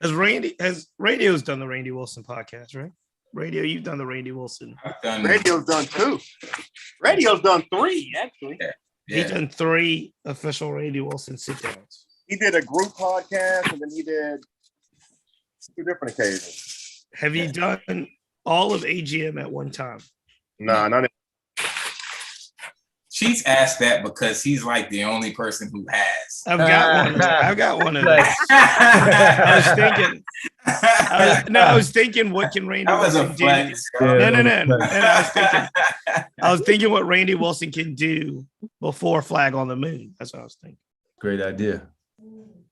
Has Radio's done the Randy Wilson podcast, right? Radio, you've done the Randy Wilson. Radio's done 2. Radio's done 3, actually. Yeah. He's done 3 official Randy Wilson sit downs. He did a group podcast, and then he did 2 different occasions. Have you done all of AGM at one time? No, not it. She's asked that because he's like the only person who has. I've got one of those. I was thinking, what can Randy Wilson do? No. I was thinking what Randy Wilson can do before Flag on the Moon. That's what I was thinking. Great idea.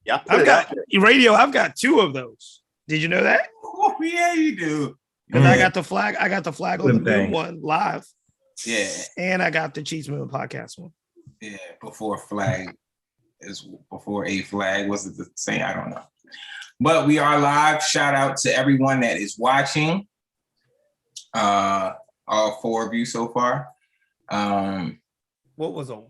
Yeah, I've got 2 of those. Did you know that? Oh, yeah, you do. Because I got the Flag on the Moon one live. Yeah. And I got the Cheats Moving podcast one. Yeah, before A Flag was it the same? I don't know. But we are live. Shout out to everyone that is watching. All 4 of you so far. What was on?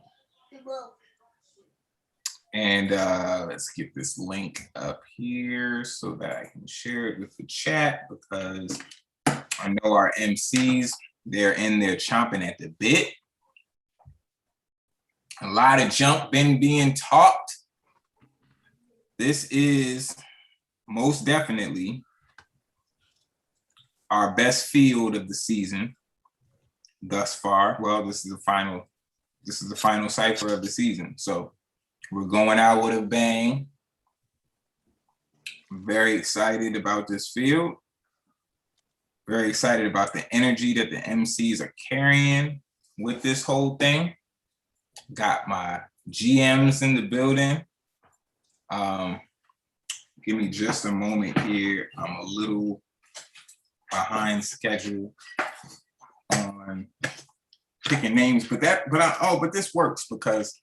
And let's get this link up here so that I can share it with the chat, because I know our MCs, they're in there chomping at the bit. A lot of junk been being talked. This is most definitely our best field of the season thus far. Well, this is the final cipher of the season. So we're going out with a bang. I'm very excited about this field. Very excited about the energy that the MCs are carrying with this whole thing. Got my GMs in the building. Give me just a moment here. I'm a little behind schedule on picking names, but this works because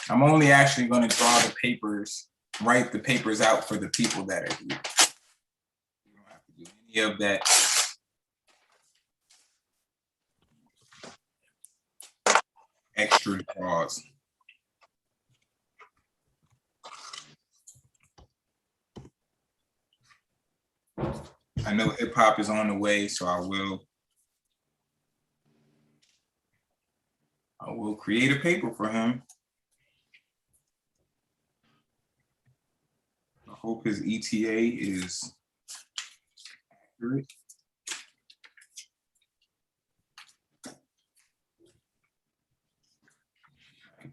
I'm only actually going to write the papers out for the people that are here. You don't have to do any of that. Extra draws. I know hip hop is on the way, so I will create a paper for him. I hope his ETA is accurate.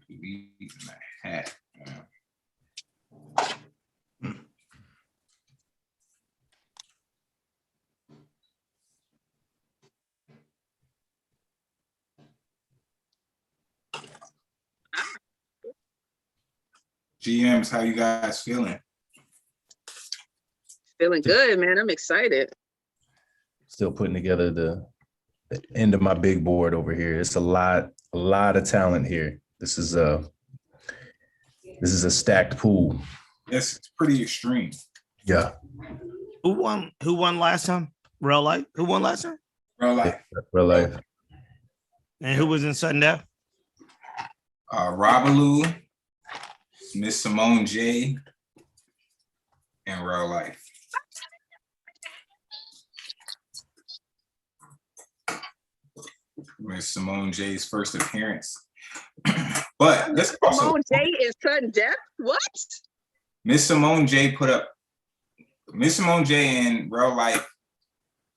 In a hat. GMs, how you guys feeling? Feeling good, man. I'm excited. Still putting together the end of my big board over here. It's a lot of talent here. This is a stacked pool. Yes, it's pretty extreme. Yeah. Who won last time? Real Life. Who won last time? Real Life. Real Life. And who was in sudden death? Robaloo, Miss Simone J, and Real Life. Miss Simone J's first appearance. But let's also Simone J is sudden death? What? Miss Simone J and Real Life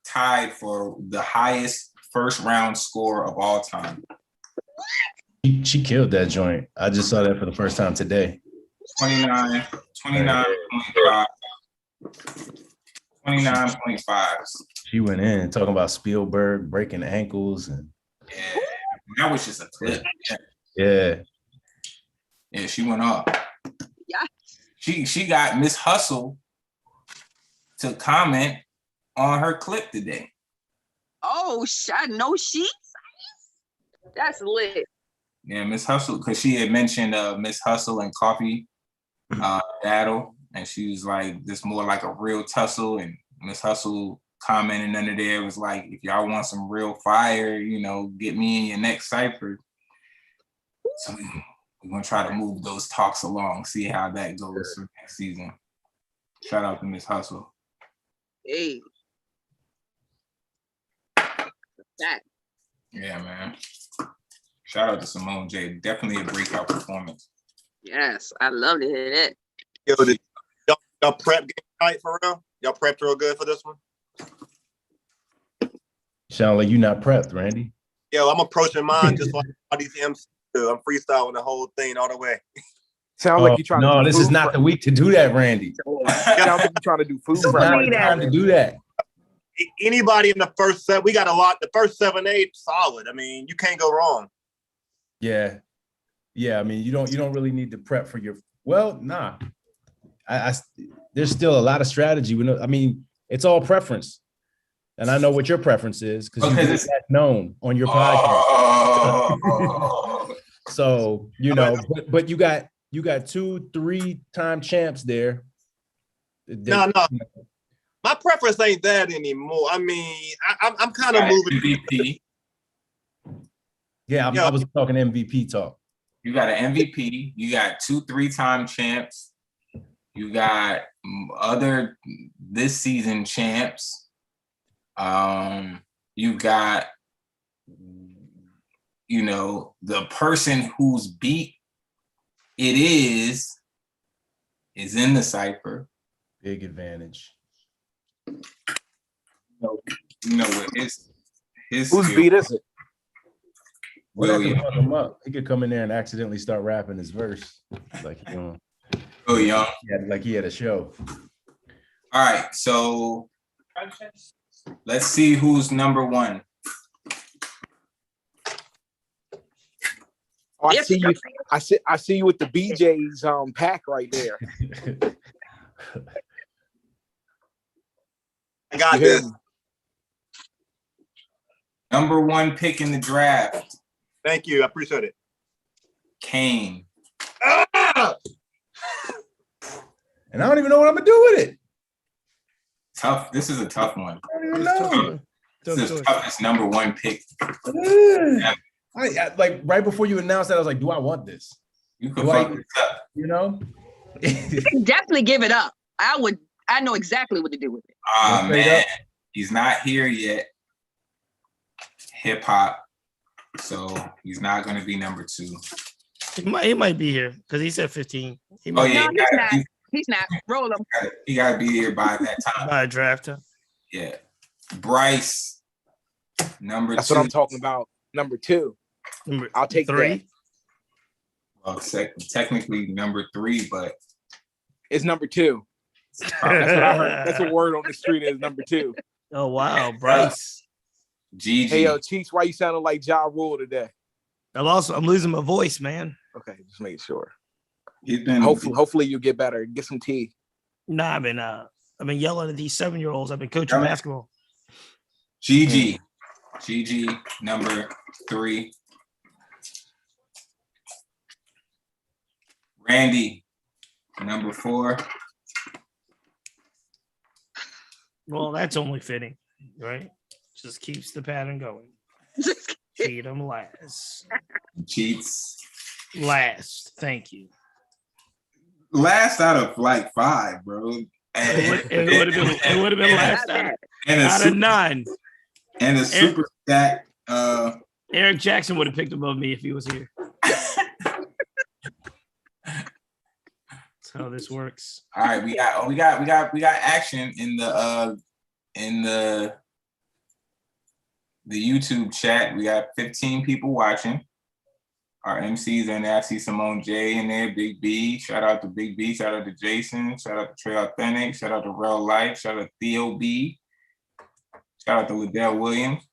tied for the highest first round score of all time. She killed that joint. I just saw that for the first time today. 29.5. She went in talking about Spielberg breaking ankles and yeah, that was just a clip. Yeah, she went off. Yeah. She got Miss Hustle to comment on her clip today. Oh, no sheets? That's lit. Yeah, Miss Hustle, because she had mentioned Miss Hustle and Coffee battle, and she was like, this more like a real tussle, and Miss Hustle commenting under there was like, if y'all want some real fire, get me in your next cipher. So we're gonna try to move those talks along, see how that goes for next season. Shout out to Miss Hustle. Hey. That. Yeah, man. Shout out to Simone J. Definitely a breakout performance. Yes, I love to hear that. Yo, y'all prep game night for real? Y'all prepped real good for this one? Sound like you not prepped, Randy. Yo, I'm approaching mine just like all these MCs do. I'm freestyling the whole thing all the way. Sound like you're trying to do this is not the week to do that, Randy. Sound like you're trying to do food It's prep not right the now. time to do that. Anybody in the first set, we got a lot. The first 7, 8, solid. I mean, you can't go wrong. Yeah. I mean, you don't really need to prep for your. Well, nah. There's still a lot of strategy. I mean, it's all preference, and I know what your preference is because you get that known on your podcast. So but you got 2, 3-time champs there. No. My preference ain't that anymore. I mean, I'm kind of moving. MVP. Yeah, I was talking MVP talk. You got an MVP. You got 2, 3-time champs. You got other this season champs. You got, the person whose beat it is in the cipher. Big advantage. What his Whose beat is it? Well, that could fuck him up. He could come in there and accidentally start rapping his verse, like Young. Like he had a show. All right, so let's see who's number 1. Oh, I see you. I see you with the BJ's pack right there. I got this. Number 1 pick in the draft. Thank you. I appreciate it. Kane. And I don't even know what I'm gonna do with it. Tough. This is a tough one. I don't even know. This is the toughest number 1 pick. I like right before you announced that, I was like, do I want this? You could fuck this up. Definitely give it up. I know exactly what to do with it. Man, he's not here yet. Hip hop. So he's not going to be number 2. He might be here because he said 15. No, he's not. Roll him. He got to be here by that time. By draft. Yeah. Bryce, number 2. That's what I'm talking about. Number 2. I'll take 3. Well, technically number 3, but it's number 2. That's what I heard. That's a word on the street is number 2. Oh wow, Bryce. GG. Hey yo, Cheeks, why you sounding like Ja Rule today? I'm losing my voice, man. Okay, just making sure. Hopefully you get better. Get some tea. Nah, I've been yelling at these 7-year-olds. I've been coaching basketball. GG, number 3. Randy, number 4. Well, that's only fitting, right? Just keeps the pattern going. Cheat them last. Cheats. Last. Thank you. Last out of like 5, bro. It would have been last out of 9. And a super stack. Eric Jackson would have picked above me if he was here. That's how this works. All right, we got action in the YouTube chat. We got 15 people watching. Our MCs in there. I see Simone J in there, Big B. Shout out to Big B. Shout out to Jason. Shout out to Trey Authentic. Shout out to Real Life. Shout out to Theo B. Shout out to Liddell Williams.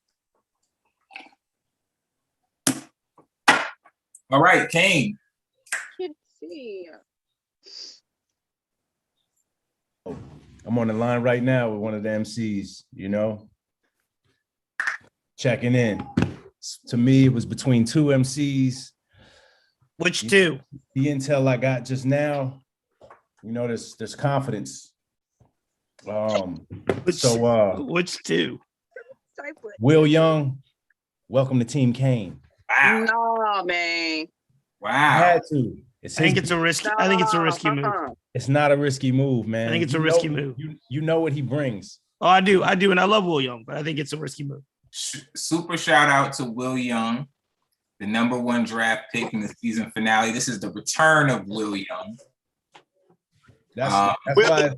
All right, Kane. Can't see. I'm on the line right now with one of the MCs, checking in. To me, it was between 2 MCs. Which 2? The intel I got just now, there's confidence. Which 2? Will Young, welcome to Team Kane. Wow. No, man. Wow. I had to. It's I think it's a risky. I think it's a risky move. It's not a risky move, man. I think it's a risky move. You know what he brings. Oh, I do, and I love Will Young, but I think it's a risky move. Super shout out to Will Young, the #1 draft pick in the season finale. This is the return of Will Young. That's why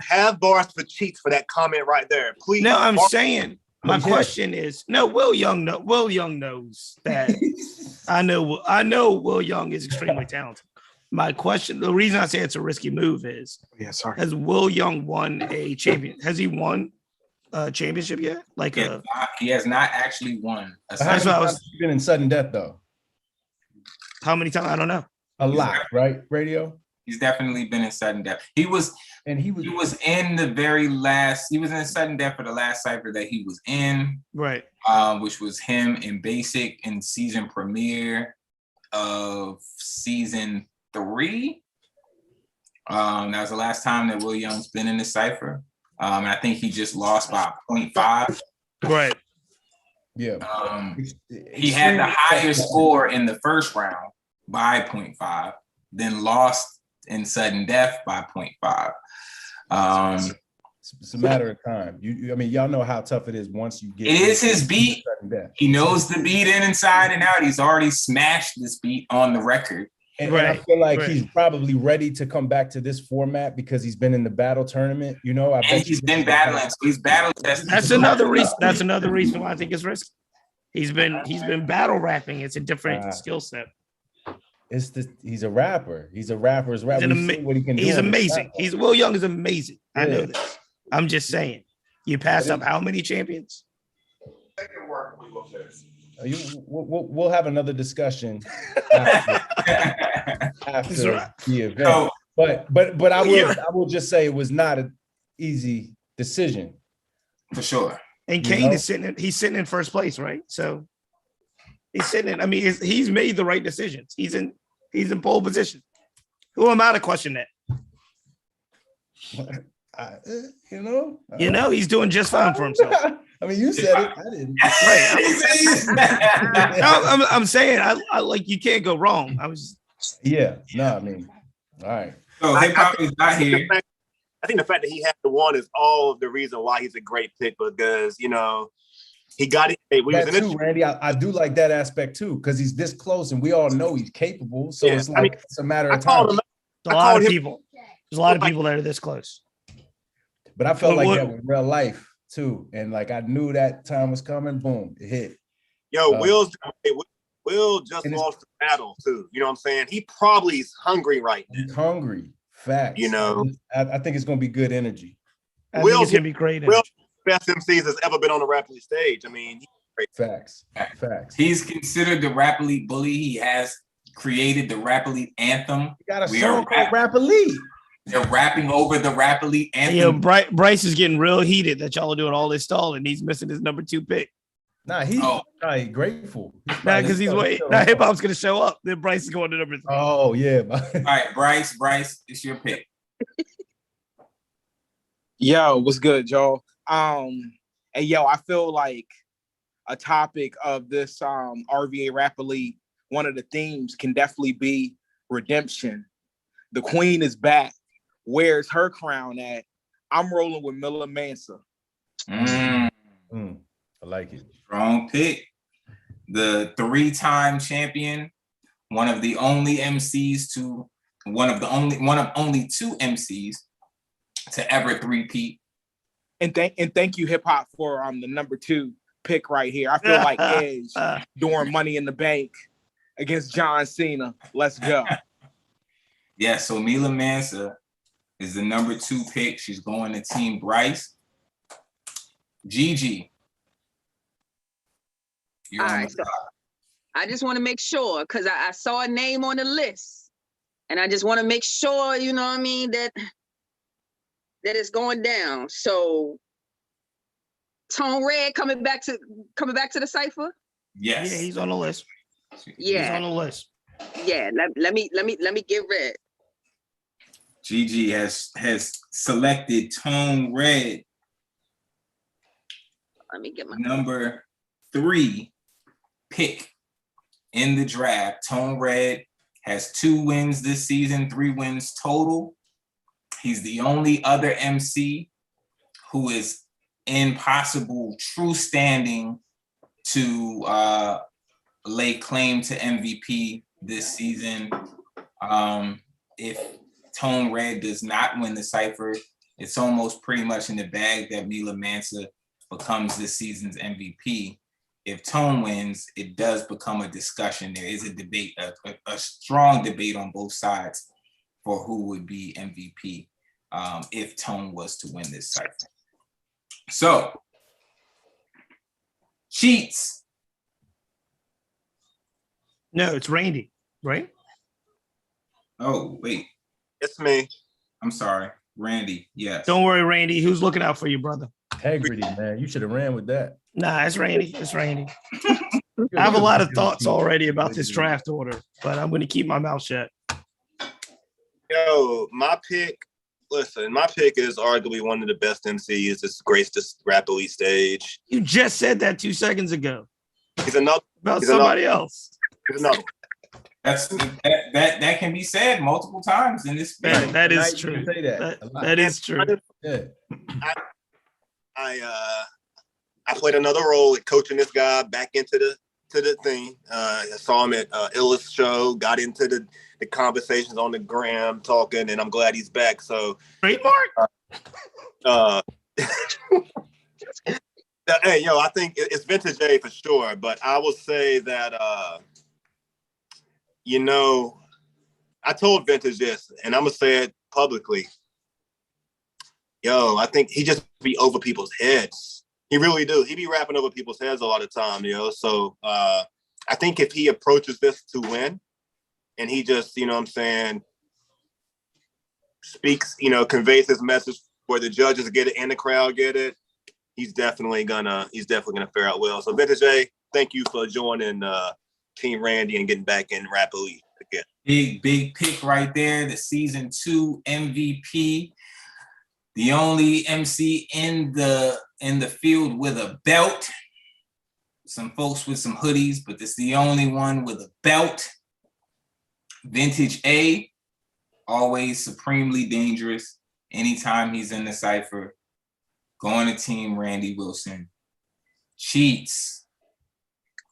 have bars for cheats for that comment right there, please. No, I'm saying my question is no. Will Young knows that. I know Will Young is extremely talented. My question, the reason I say it's a risky move is, has Will Young won a champion? Has he won a championship yet? He has not actually won. That's why he's been in sudden death though. How many times? I don't know. A lot, right? Radio. He's definitely been in sudden death. He was in the very last. He was in sudden death for the last cipher that he was in, right? Which was him in Basic in season premiere of season 3. That was the last time that Will Young's been in the cipher. And I think he just lost by 0.5. Right. Yeah. He had the higher score in the first round by 0.5, then lost in sudden death by 0.5. It's a matter of time. I mean, y'all know how tough it is once you get. It is his beat. He knows the beat inside and out. He's already smashed this beat on the record. And I feel like he's probably ready to come back to this format because he's been in the battle tournament. You know, he's been battling. So he's battle tested. That's another reason. That's another reason why I think it's risky. He's been battle rapping. It's a different skill set. He's a rapper. He's a rapper's rapper. What he can do. He's amazing. Will Young is amazing. I know this. I'm just saying. You passed up how many champions? We'll have another discussion after the event. But I will just say it was not an easy decision. For sure. And Kane is sitting in first place, right? So he's sitting in. I mean, he's made the right decisions. He's in pole position. Who am I to question that? He's doing just fine for himself. I mean, you said it. I didn't. Right. I'm saying I like you can't go wrong. I mean, all right. So hip hop is not here. I think the fact that he had the one is all of the reason why he's a great pick because he got it. Randy, I do like that aspect too because he's this close and we all know he's capable. So it's like it's a matter of time. There's a lot of people. There's a lot of people that are this close. But I felt like that with real life too, and like I knew that time was coming. Boom, it hit. Will just lost the battle too. You know what I'm saying? He probably is hungry right now. He's hungry. Facts. I think it's gonna be good energy. I think it's gonna be great energy. Will, best MCs that's ever been on the Rap Elite stage. I mean, Facts. He's considered the Rap Elite bully. He has created the Rap Elite anthem. He got a song called Rap Elite. They're rapping over the Rap Elite anthem. Bryce is getting real heated that y'all are doing all this stalling. He's missing his number 2 pick. Nah, he's grateful. Because he's waiting. Now hip hop's gonna show up. Then Bryce is going to number 3. Oh yeah. All right, Bryce, it's your pick. Yo, what's good, y'all? And I feel like a topic of this RVA Rap Elite, one of the themes can definitely be redemption. The queen is back. Where's her crown at? I'm rolling with Miller Mansa. I like it. Strong pick. The 3-time champion, one of only 2 MCs to ever three-peat. And thank you, hip hop, for the number 2 pick right here. I feel like Edge doing Money in the Bank against John Cena. Let's go. Yeah, so Mila Mansa is the number 2 pick. She's going to Team Bryce. Gigi. All right, so I just want to make sure because I saw a name on the list, and I just want to make sure, you know what I mean, that it's going down. So, Tone Red coming back to the cipher. Yes, yeah, he's on the list. Yeah, he's on the list. Yeah, let me get Red. Gigi has selected Tone Red. Let me get my number 3 pick in the draft. Tone Red has 2 wins this season, 3 wins total. He's the only other MC who is in possible true standing to lay claim to MVP this season. If Tone Red does not win the Cypher, it's almost pretty much in the bag that Mila Mansa becomes this season's MVP. If Tone wins, it does become a discussion. There is a debate, a strong debate on both sides for who would be MVP if Tone was to win this Cypher. So, cheats. No, it's Randy, right? Oh, wait. It's me. I'm sorry. Randy, yes. Don't worry, Randy. Who's looking out for you, brother? Integrity, man. You should have ran with that. Nah, it's Randy. It's Randy. I have a lot of thoughts already about this draft order, but I'm going to keep my mouth shut. Yo, my pick is arguably one of the best MCs that's graced this Rap Elite stage. You just said that 2 seconds ago He's another. about He's somebody else. He's another. That can be said multiple times in this That, film. that Now is you true. can say that. That is true. Yeah. I played another role at coaching this guy back into the thing. I saw him at Illa's show, got into the conversations on the gram talking, and I'm glad he's back. So Trademark? Hey, yo, I think it's Vintage A for sure, but I will say that I told Vintage this, and I'm gonna say it publicly. Yo, I think he just be over people's heads. He really do. He be rapping over people's heads a lot of time, yo. So I think if he approaches this to win, and he just, speaks, conveys his message where the judges get it and the crowd get it, he's definitely gonna fare out well. So Vintage A, thank you for joining Team Randy and getting back in Rap Elite again. Big pick right there. The season 2 MVP. The only MC in the field with a belt. Some folks with some hoodies, but this is the only one with a belt. Vintage A, always supremely dangerous. Anytime he's in the cypher, going to Team Randy Wilson. Cheats.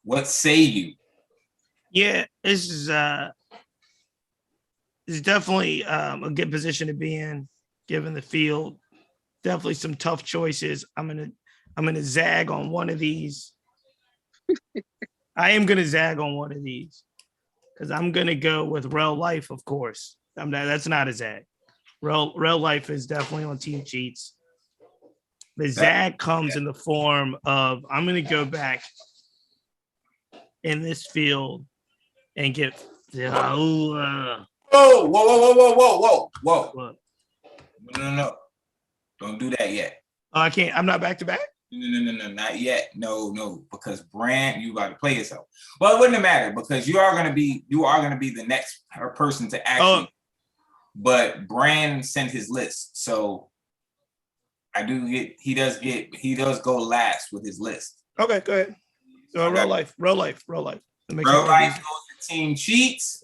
What say you? Yeah, this is definitely a good position to be in, given the field. Definitely some tough choices. I'm gonna zag on one of these. I am gonna zag on one of these because I'm gonna go with Real Life, of course. That's not a zag. Real Life is definitely on Team Cheats. The zag comes in the form of I'm gonna go back in this field and get Whoa. What? No. Don't do that yet. Oh, I can't. I'm not back to back. No, not yet. No, because Brand, you got to play yourself. Well, it wouldn't matter because you are gonna be the next person to actually. But Brand sent his list, so he does go last with his list. Okay, go ahead. So Real Life. Real Life goes to Team Cheats.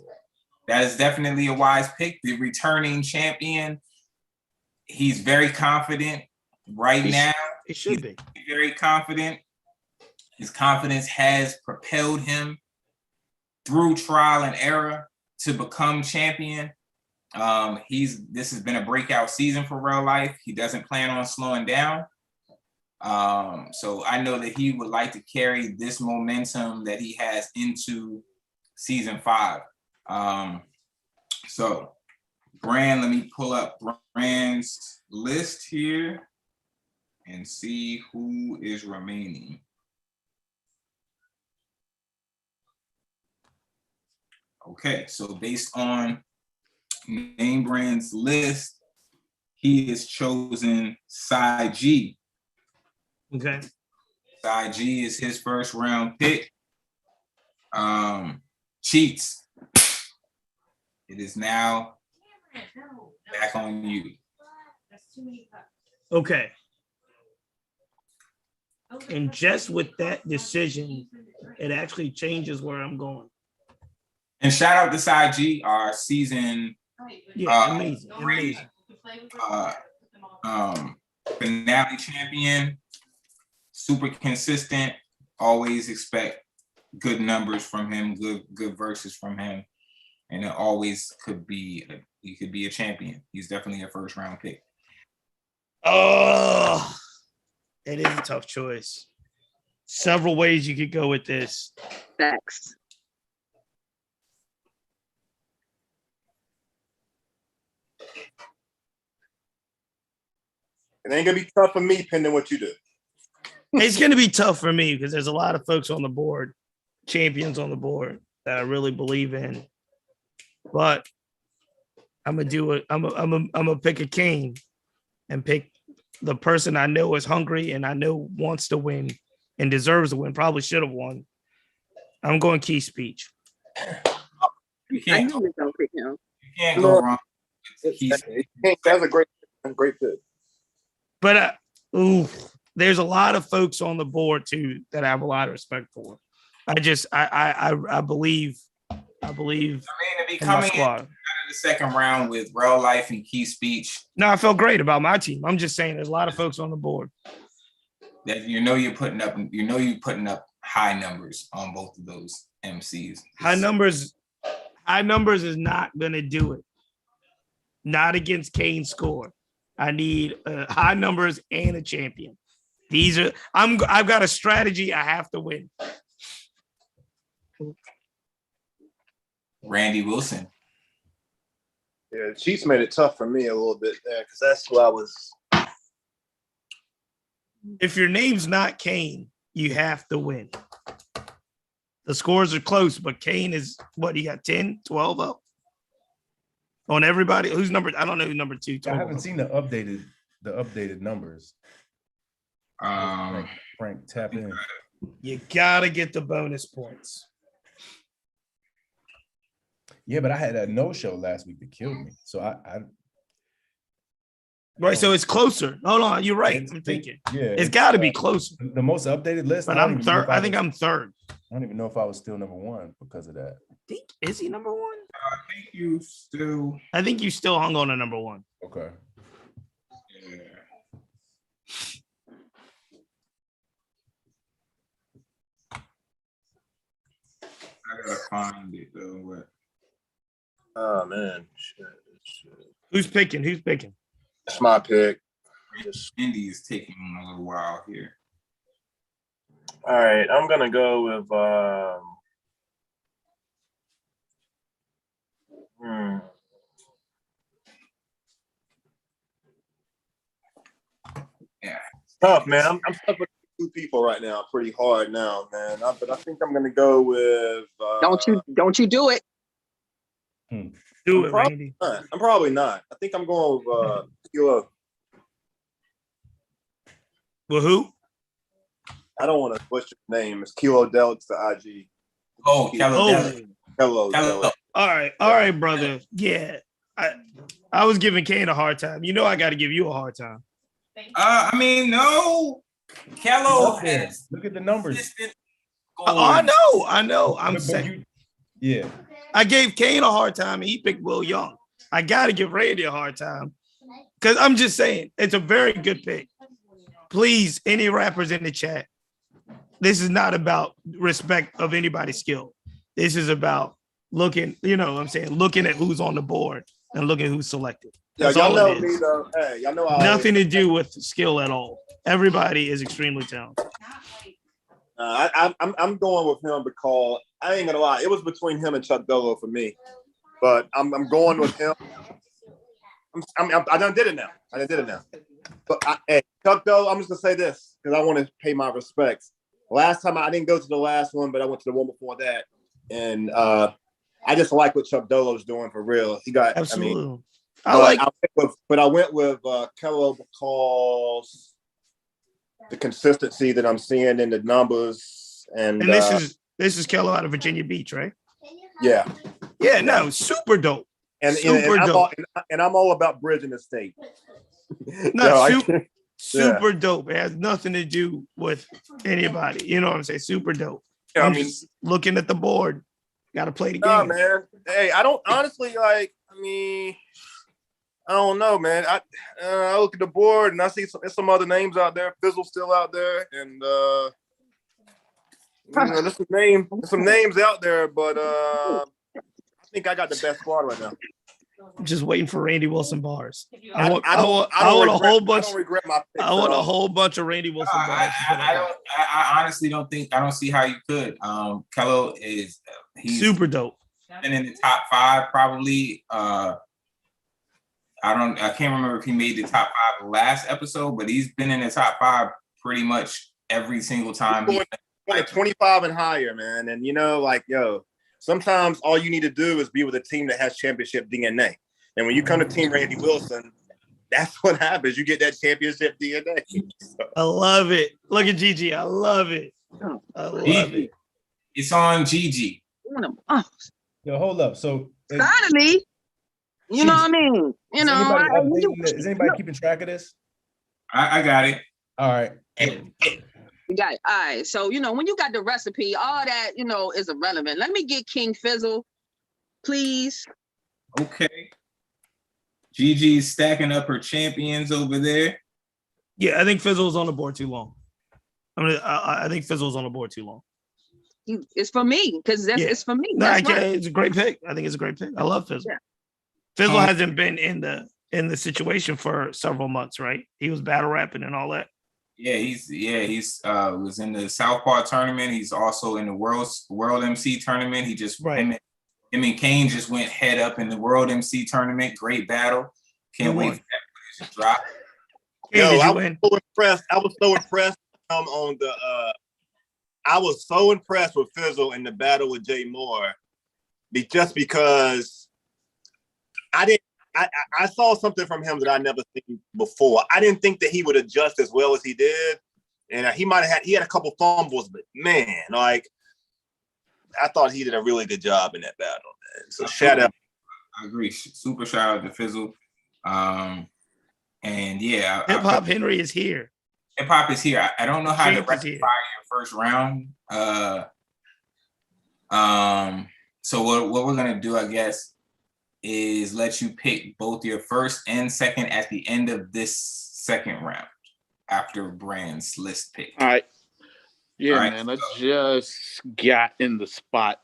That is definitely a wise pick. The returning champion. He's very confident right now. He should be very confident. His confidence has propelled him through trial and error to become champion. This has been a breakout season for Real Life. He doesn't plan on slowing down. So I know that he would like to carry this momentum that he has into season 5. So Brand, let me pull up Brand's list here and see who is remaining. Okay, so based on Name Brand's list, he has chosen Side G. Okay. Side G is his first round pick. Cheats. It is now back on you. Okay. And just with that decision, it actually changes where I'm going. And shout out to Saji, our season Yeah, amazing, three, amazing. finale champion, super consistent. Always expect good numbers from him, good verses from him, and it always he could be a champion. He's definitely a first round pick. Oh, it is a tough choice. Several ways you could go with this. Facts. It ain't gonna be tough for me, depending what you do. It's going to be tough for me because there's a lot of folks on the board, champions on the board that I really believe in. But I'm gonna do it. I'm gonna pick a king and pick the person I know is hungry and I know wants to win and deserves to win. Probably should have won. I'm going Key Speech. You I can't, knew we gonna pick him. you can't go wrong. That's a great pick. But there's a lot of folks on the board too that I have a lot of respect for. I believe I mean, to be in my coming in out squad. of the second round with Real Life and Key Speech, No, I felt great about my team. I'm just saying there's a lot of folks on the board. that you're putting up high numbers on both of those MCs. High numbers is not gonna do it. Not against Kane's score. I need high numbers and a champion. I've got a strategy. I have to win. Randy Wilson. Yeah, the Chiefs made it tough for me a little bit there because that's who I was. If your name's not Kane, you have to win. The scores are close, but Kane is what he got 10, 12 up on everybody. Who's number? I don't know who number 2. I haven't seen the updated numbers. Frank, tap in. You gotta get the bonus points. Yeah, but I had a no-show last week that killed me. So I Right, so it's closer. Hold on, you're right. I'm thinking it's got to be closer. The most updated list. But I'm third. I think I'm third. I don't even know if I was still number 1 because of that. Is he number 1? I think you still hung on to number 1. Okay. Yeah. I gotta find it though. What? Oh man, shit. Who's picking? That's my pick. Indy is taking a little while here. All right, I'm gonna go with Yeah. Tough, man. I'm stuck with 2 people right now, pretty hard now, man. But I think I'm gonna go with. Don't you do it? Do it, Randy. I'm probably not. I think I'm going with Kilo. Well, who? I don't want to butcher the name. It's Kilo Delix to IG. Oh, Kello. Hello. All right, brother. Yeah, I was giving Kane a hard time. You know, I got to give you a hard time. I mean, no. Kello has Look at the numbers. consistent I goals. know. I'm But saying. Yeah. I gave Kane a hard time, and he picked Will Young. I got to give Randy a hard time because I'm just saying it's a very good pick. Please, any rappers in the chat, this is not about respect of anybody's skill. This is about looking, looking at who's on the board and looking who's selected. Yeah, That's y'all all know it me is. though. Hey, y'all know I Nothing to do with skill at all. Everybody is extremely talented. I'm going with him because I ain't gonna lie. It was between him and Chuck Dolo for me, but I'm going with him. I done did it now. But Chuck Dolo, I'm just gonna say this because I want to pay my respects. Last time I didn't go to the last one, but I went to the one before that, and I just like what Chuck Dolo's doing for real. He got Absolutely. I went with Kello because the consistency that I'm seeing in the numbers, and this is Kello out of Virginia Beach, right? Yeah, no, super dope. and I'm all about bridging the state. Super dope. It has nothing to do with anybody. You know what I'm saying? Super dope. I'm just looking at the board. Got to play the Nah, game. man. Hey, I don't honestly like. I mean, I don't know, man. I look at the board and I see some other names out there. Fizzle's still out there, and there's some names out there, but I think I got the best squad right now. Just waiting for Randy Wilson bars. I want a whole bunch. I don't regret my picks. I want a whole bunch of Randy Wilson bars. I honestly don't think. I don't see how you could. Kello he's super dope. Been in the top 5 probably. I can't remember if he made the top 5 last episode, but he's been in the top 5 pretty much every single time. Like 25 and higher, man. And sometimes all you need to do is be with a team that has championship DNA. And when you come to Team Randy Wilson, that's what happens. You get that championship DNA. I love it. Look at Gigi. I love it. I love it. It's on Gigi. Yo, hold up. So finally, you know what I mean? Is anybody keeping track of this? I got it. All right. You got it. All right. So, when you got the recipe, all that, is irrelevant. Let me get King Fizzle, please. Okay. Gigi's stacking up her champions over there. Yeah, I think Fizzle's on the board too long. I think Fizzle's on the board too long. It's for me, because it's for me. No, it's a great pick. I think it's a great pick. I love Fizzle. Yeah. Fizzle hasn't been in the situation for several months, right? He was battle rapping and all that. Yeah, he's was in the Southpaw tournament. He's also in the World MC tournament. He just him and Kane just went head up in the World MC tournament. Great battle. Can't wait for that to drop. I was so impressed. I was so impressed with Fizzle in the battle with Jay Moore, just because I saw something from him that I never seen before. I didn't think that he would adjust as well as he did, and he had a couple fumbles, but man, I thought he did a really good job in that battle, man. So shout out. I agree. Super shout out to Fizzle. And yeah, Hip Hop Henry is here. Hip Hop is here. I don't know how to rectify your first round. So what we're gonna do, I guess, is let you pick both your first and second at the end of this second round after Brand's list pick. All right. Yeah, all right, man. I just got in the spot.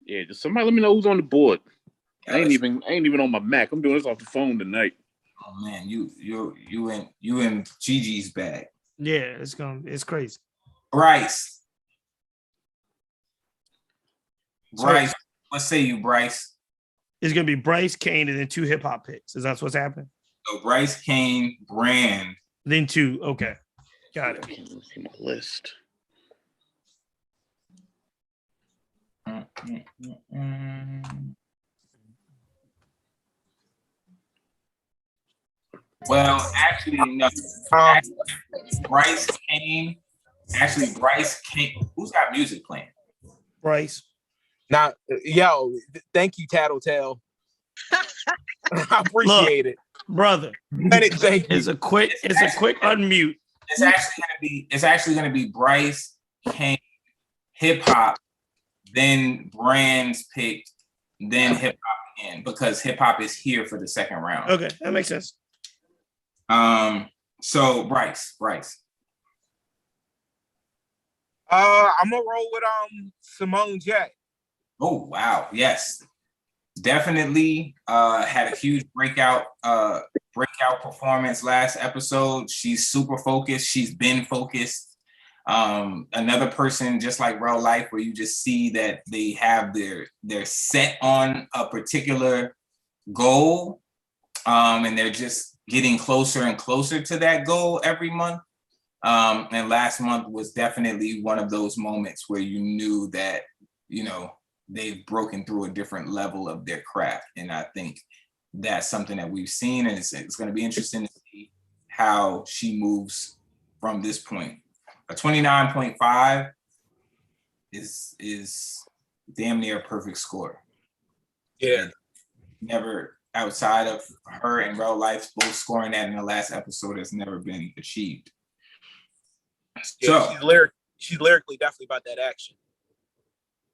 Just somebody let me know who's on the board. I ain't even on my Mac. I'm doing this off the phone tonight. Oh man, you in Gigi's bag. Yeah, it's crazy. Bryce, what say you, Bryce? It's gonna be Bryce, Kane, and then 2 hip hop picks. Is that what's happening? So Bryce, Kane, Brand. Then 2. Okay, got it. Let's see my list. Well, actually, no. Bryce Kane. Actually, Bryce Kane. Who's got music playing? Bryce. Now, thank you, Tattletale. I appreciate it, brother. Thank you. It's a quick unmute. It's actually gonna be Bryce, Kane, hip hop, then Brand's pick, then hip hop again, because hip hop is here for the second round. Okay, that makes sense. So Bryce. I'm gonna roll with Simone J. Oh wow, yes, definitely. Had a huge breakout performance last episode. She's super focused. She's been focused. Another person just like real life, where you just see that they have they're set on a particular goal, and they're just getting closer and closer to that goal every month. And last month was definitely one of those moments where you knew that, they've broken through a different level of their craft. And I think that's something that we've seen, and it's going to be interesting to see how she moves from this point. A 29.5 is damn near a perfect score. Yeah. Never, outside of her and real life both scoring that in the last episode, has never been achieved. Yeah, she's lyrically definitely about that action.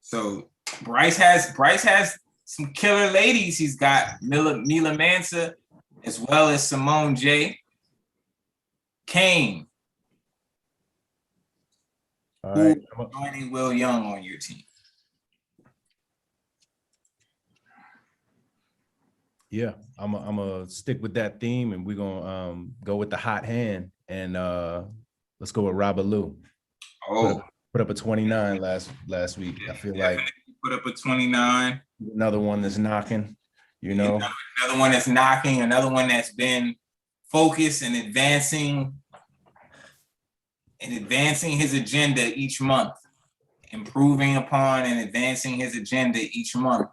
So Bryce has some killer ladies. He's got Mila Mansa as well as Simone J. Kane. All right. Who joining Will Young on your team? Yeah, I'm gonna stick with that theme, and we're gonna go with the hot hand, and let's go with Robert Lou. Oh, put up a 29 last week. I feel like put up a 29. Another one that's knocking, you know. Another one that's knocking. Another one that's been focused and advancing his agenda each month, improving upon and advancing his agenda each month.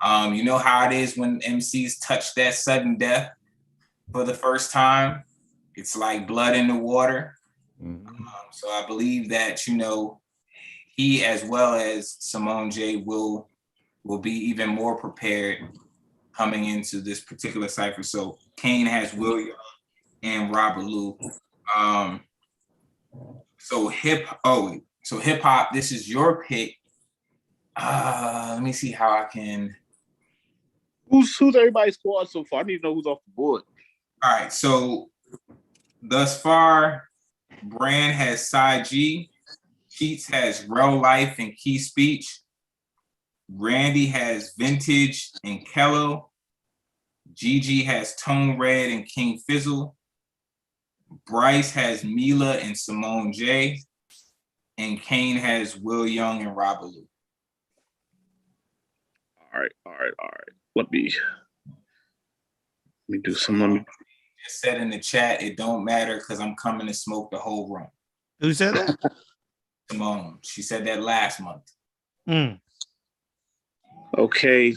You know how it is when MCs touch that sudden death for the first time. It's like blood in the water. Mm-hmm. So I believe that, you know, he as well as Simone J will be even more prepared coming into this particular cipher. So Kane has William and Robert Lou. So hip hop, this is your pick. Let me see how I can. Who's everybody's squad so far? I need to know who's off the board. All right, so thus far, Brand has Cy G, Keats has Real Life and Key Speech, Randy has Vintage and Kello, Gigi has Tone Red and King Fizzle, Bryce has Mila and Simone J, and Kane has Will Young and Robert Lou. All right. Let me do some. Just said in the chat, it don't matter because I'm coming to smoke the whole room. Who said that? Simone. She said that last month. Okay.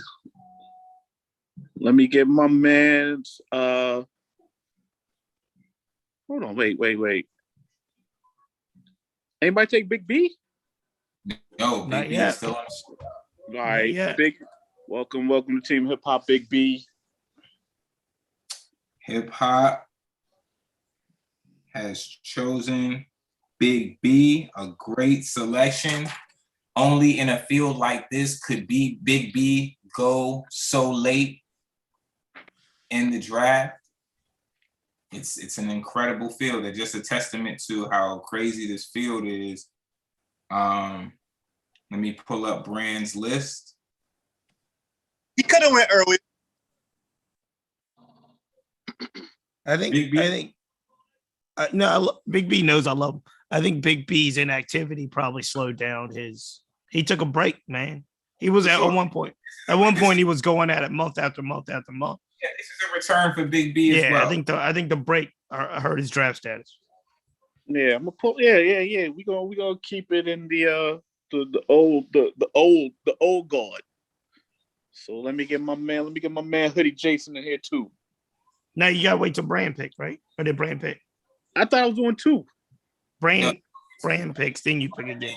Let me get my man's. Hold on. Wait. Anybody take Big B? No, Big B is still on. All right, Big. Welcome to Team Hip Hop, Big B. Hip Hop has chosen Big B, a great selection. Only in a field like this could Big B go so late in the draft. It's an incredible field. It's just a testament to how crazy this field is. Let me pull up Brand's list. He could have went early. Big B knows I love him. I think Big B's inactivity probably slowed down he took a break, man. He was at one point he was going at it month after month after month. Yeah, this is a return for Big B as well. I think the break hurt his draft status. Yeah, I'm gonna pull. Yeah. We gonna keep it in the old guard. So let me get my man Hoodie Jason in here too. Now you gotta wait till Brand pick, right? Or did Brand pick? I thought I was doing two. Brand picks, then you pick again.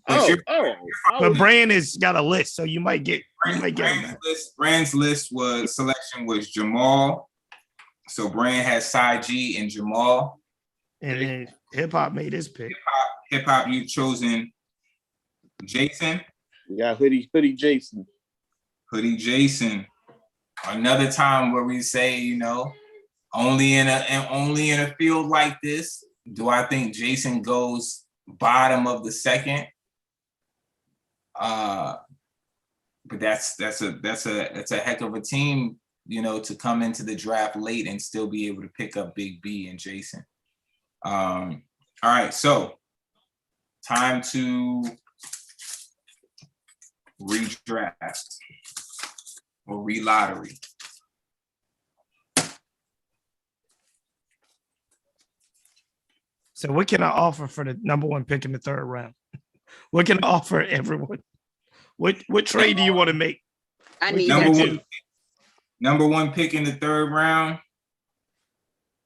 But Brand has got a list, so you might get him. Brand's list selection was Jamal. So Brand has Cy G and Jamal. And then Hip Hop made his pick. Hip Hop, you've chosen Jason. We got Hoodie Jason. Hoodie Jason. Another time where we say, you know, only in a field like this, do I think Jason goes bottom of the second? But that's a heck of a team, you know, to come into the draft late and still be able to pick up Big B and Jason. All right, so time to redraft or re-lottery. So what can I offer for the number one pick in the third round? What can I offer everyone? What trade do you want to make? I need that too. Number one pick in the third round,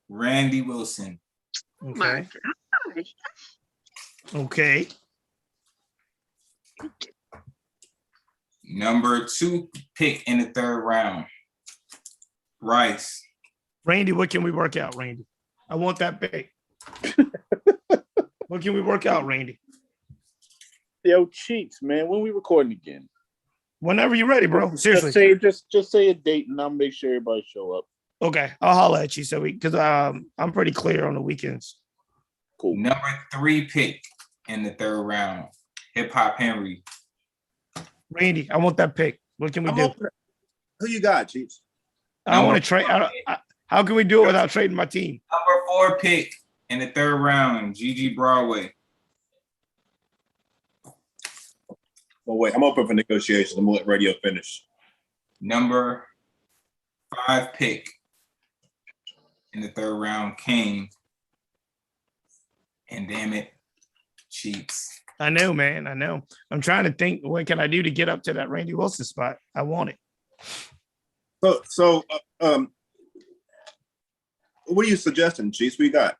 Randy Wilson. Okay. Okay. Number two pick in the third round, Rice. Randy, what can we work out, Randy? I want that pick. What can we work out, Randy? Yo, Cheeks, man. When we recording again? Whenever you're ready, bro. Seriously. Just say a date, and I'll make sure everybody show up. Okay, I'll holler at you. So because I'm pretty clear on the weekends. Cool. Number 3 pick in the 3rd round, Hip Hop Henry. Randy, I want that pick. What can we do? Who you got, Chiefs? I want to trade. How can we do it without trading my team? Number 4 pick in the 3rd round, Gigi Broadway. Well, wait, I'm open for negotiations. I'm gonna let radio finish. Number 5 pick in the 3rd round, Kane. And damn it, Chiefs. I know, man. I know. I'm trying to think. What can I do to get up to that Randy Wilson spot? I want it. So, what are you suggesting, Chiefs? What you got?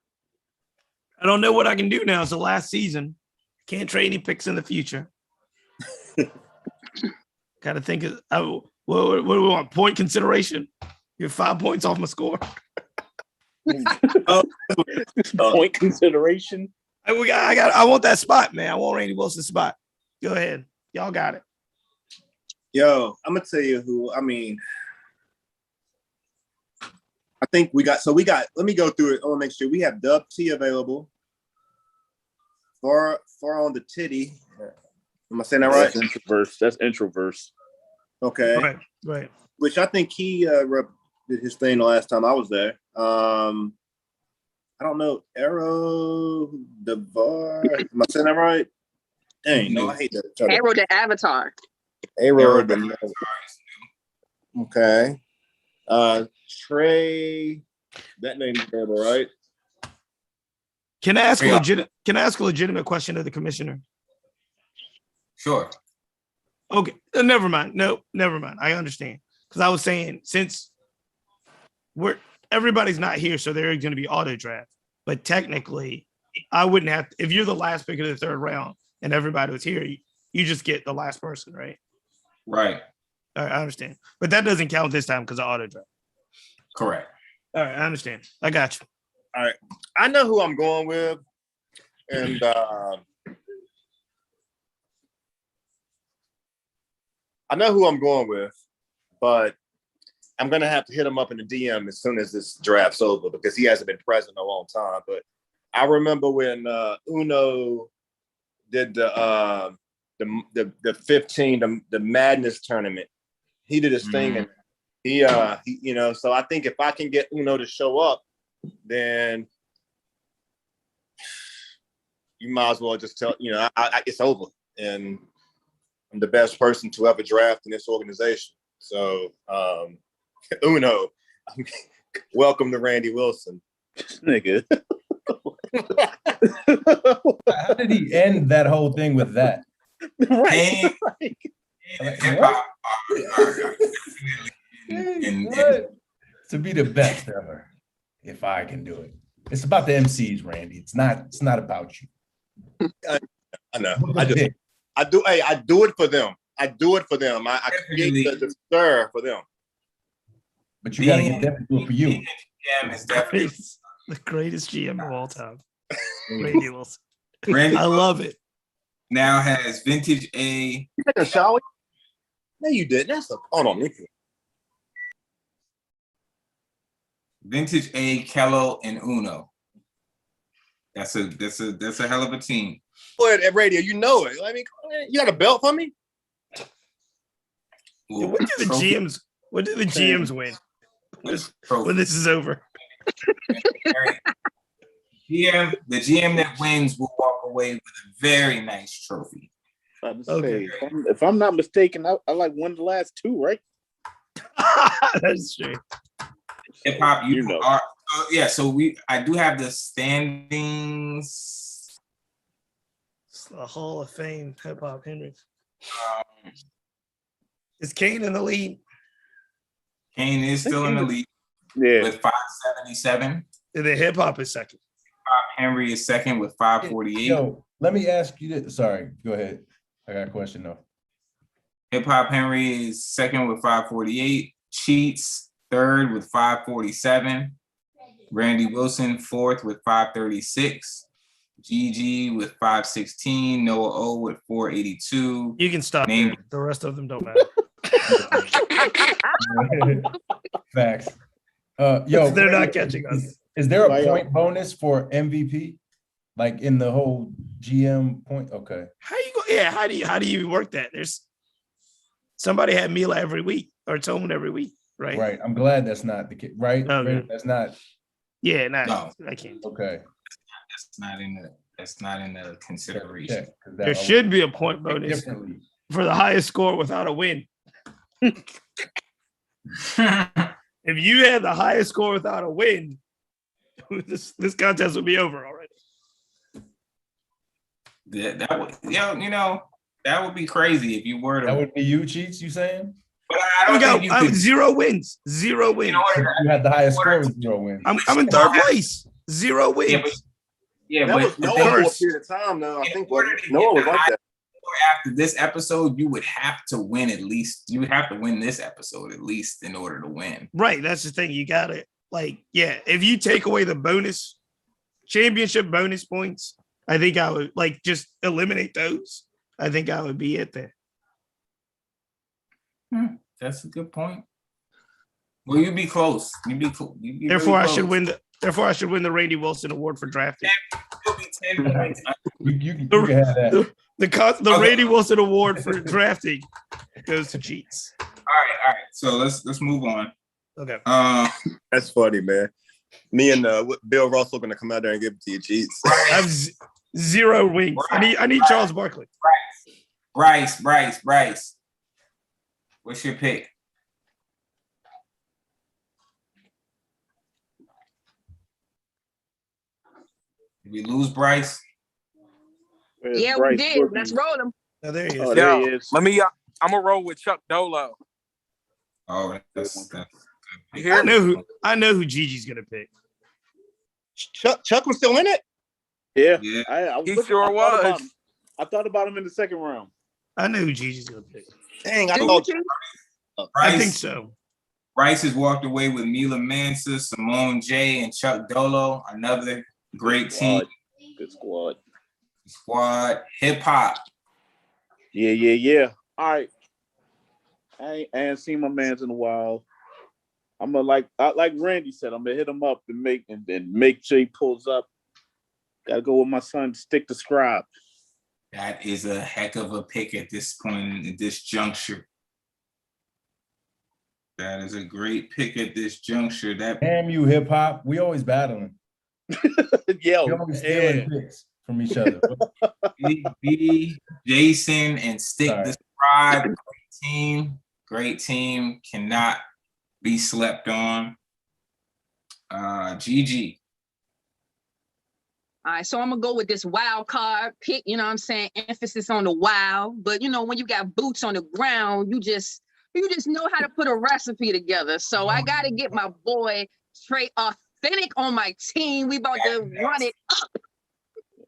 I don't know what I can do now. It's the last season. Can't trade any picks in the future. Got to think of what do we want? Point consideration. You're 5 points off my score. Point consideration. I want that spot, man. I want Randy Wilson's spot. Go ahead. Y'all got it. Yo, I'm gonna tell you who. I mean, I think we got. Let me go through it. I want to make sure we have Dub T available. Far on the titty. Am I saying that right? That's introverse. Okay. Right. Which I think he did his thing the last time I was there. I don't know. Arrow Devar. Am I saying that right? Dang, no, I hate that. Arrow the Avatar. Arrow. Okay. Trey. That name's available, right? Can I ask a legitimate question of the commissioner? Sure. Okay. Never mind. No, never mind. I understand. Because I was saying, since everybody's not here, so they're going to be auto draft. But technically, I wouldn't have if you're the last pick of the 3rd round and everybody was here, you just get the last person, right? Right. All right, I understand. But that doesn't count this time because of auto draft. Correct. All right, I understand. I got you. All right. I know who I'm going with. And I know who I'm going with, but I'm going to have to hit him up in the DM as soon as this draft's over because he hasn't been present in a long time. But I remember when Uno did the 15, the Madness tournament. He did his thing, and he so I think if I can get Uno to show up, then you might as well just tell, it's over. And I'm the best person to ever draft in this organization. So, Uno, welcome to Randy Wilson. Nigga. How did he end that whole thing with that? Right. To be the best ever, if I can do it. It's about the MCs, Randy. It's not about you. I know. I do it for them. I do it for them. I create the stir for them. But you gotta get them to do it for you. GM is definitely The greatest GM of all time. Randy Wilson. Randy I love it. now has Vintage A. You take a shower? No, you didn't. Hold on. Vintage A, Kello, and Uno. That's a hell of a team. Boy, at radio, you know it. I mean, you got a belt for me? Ooh, What do the GMs win when this is over? The GM that wins will walk away with a very nice trophy. Okay. If I'm not mistaken, I like won the last 2, right? That's true. Hip hop, You know. are yeah. So I do have the standings. It's the Hall of Fame hip hop Henry. Um, Is Kane in the lead? Kane is still in the lead Yeah. with 577. The hip hop is second. Henry is second with 548. Yo, let me ask you this. Sorry, go ahead. I got a question though. Hip Hop Henry is second with 548. Cheats third with 547. Randy Wilson fourth with 536. Gigi with 516, Noah O with 482. You can stop Name- there. The rest of them don't matter. Facts. Yo, They're not catching us. Is there a Like, point bonus for MVP? Like in the whole GM point? Okay. How you go? Yeah, how do you work that? There's somebody had Mila every week or Tone every week, right? Right. I'm glad that's not the case. Right? Okay. Right? That's not Yeah, nah, No. I can't. okay. That's not in the consideration. Yeah, 'cause that There should be a point bonus differently. for the highest score without a win. If you had the highest score without a win, this contest would be over already. that would, that would be crazy if you were to. That would be you, Cheats, you saying? But I don't think you I'm could. 0 wins. 0 wins. You had the highest score with 0 wins. I'm in third place. 0 wins. Yeah, That but was the Noah thing for a Curse. period of time now. I in think order to Noah get was the like high that. score after this episode, you would have to win at least. You would have to win this episode at least in order to win. Right. That's the thing. You got it. Like, yeah, if you take away the bonus championship bonus points, I think I would like just eliminate those. I think I would be it there. That's a good point. Well, you'd be close. You'd be close. Therefore, I should win the Randy Wilson Award for drafting. You'll be 10 points. You can have that. The Randy Wilson Award for drafting goes to Cheats. All right. So let's move on. Okay. That's funny, man. Me and Bill Russell gonna come out there and give it to you, cheats. I have 0 wings. I need Charles Barkley. Bryce. What's your pick? Did we lose Bryce? Where's Yeah, we Bryce did. Boogie? Let's roll them. Oh, there he is. Oh, there he Yeah, is. I'm gonna roll with Chuck Dolo. Oh, that's good. You hear me? I know who Gigi's gonna pick. Chuck was still in it. Yeah, Yeah. I was He looking- sure I thought about was. him. I thought about him in the second round. I know who Gigi's gonna pick. Dang, I Did thought you? I think Bryce, so. Bryce has walked away with Mila Mansa, Simone J, and Chuck Dolo. Another great team. Good squad. Squad. Hip hop. Yeah. All right. I ain't seen my man's in a while. I'm gonna like Randy said, I'm gonna hit him up and make sure he pulls up. Gotta go with my son, Stick to Scribe. That is a heck of a pick at this point, at this juncture. That is a great pick at this juncture. That Damn you, hip hop. We always battling. Yo, We always stealing picks from each other. B, Jason, and Stick Sorry. the Scribe. Great team. Cannot be slept on. GG. All right, so I'm gonna go with this wild card pick. You know what I'm saying? Emphasis on the wild. But you know, when you got boots on the ground, you just know how to put a recipe together. So I gotta get my boy Trey Authentic on my team. We about to run it up.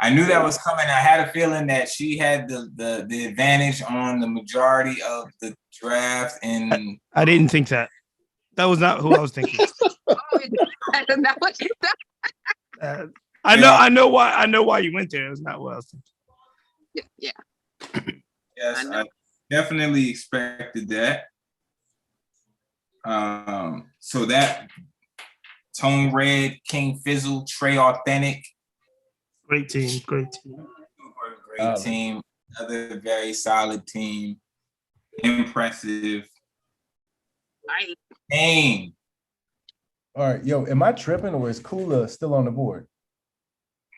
I knew that was coming. I had a feeling that she had the advantage on the majority of the draft, and I didn't think that. That was not who I was thinking. That's not what you said. I know why you went there. It was not what I was thinking. Yeah. yes, I know. I definitely expected that. So that Tone Red, King Fizzle, Trey Authentic, Great team. great team. Another very solid team. Impressive. Right. Name. All right, yo, am I tripping or is Kula still on the board?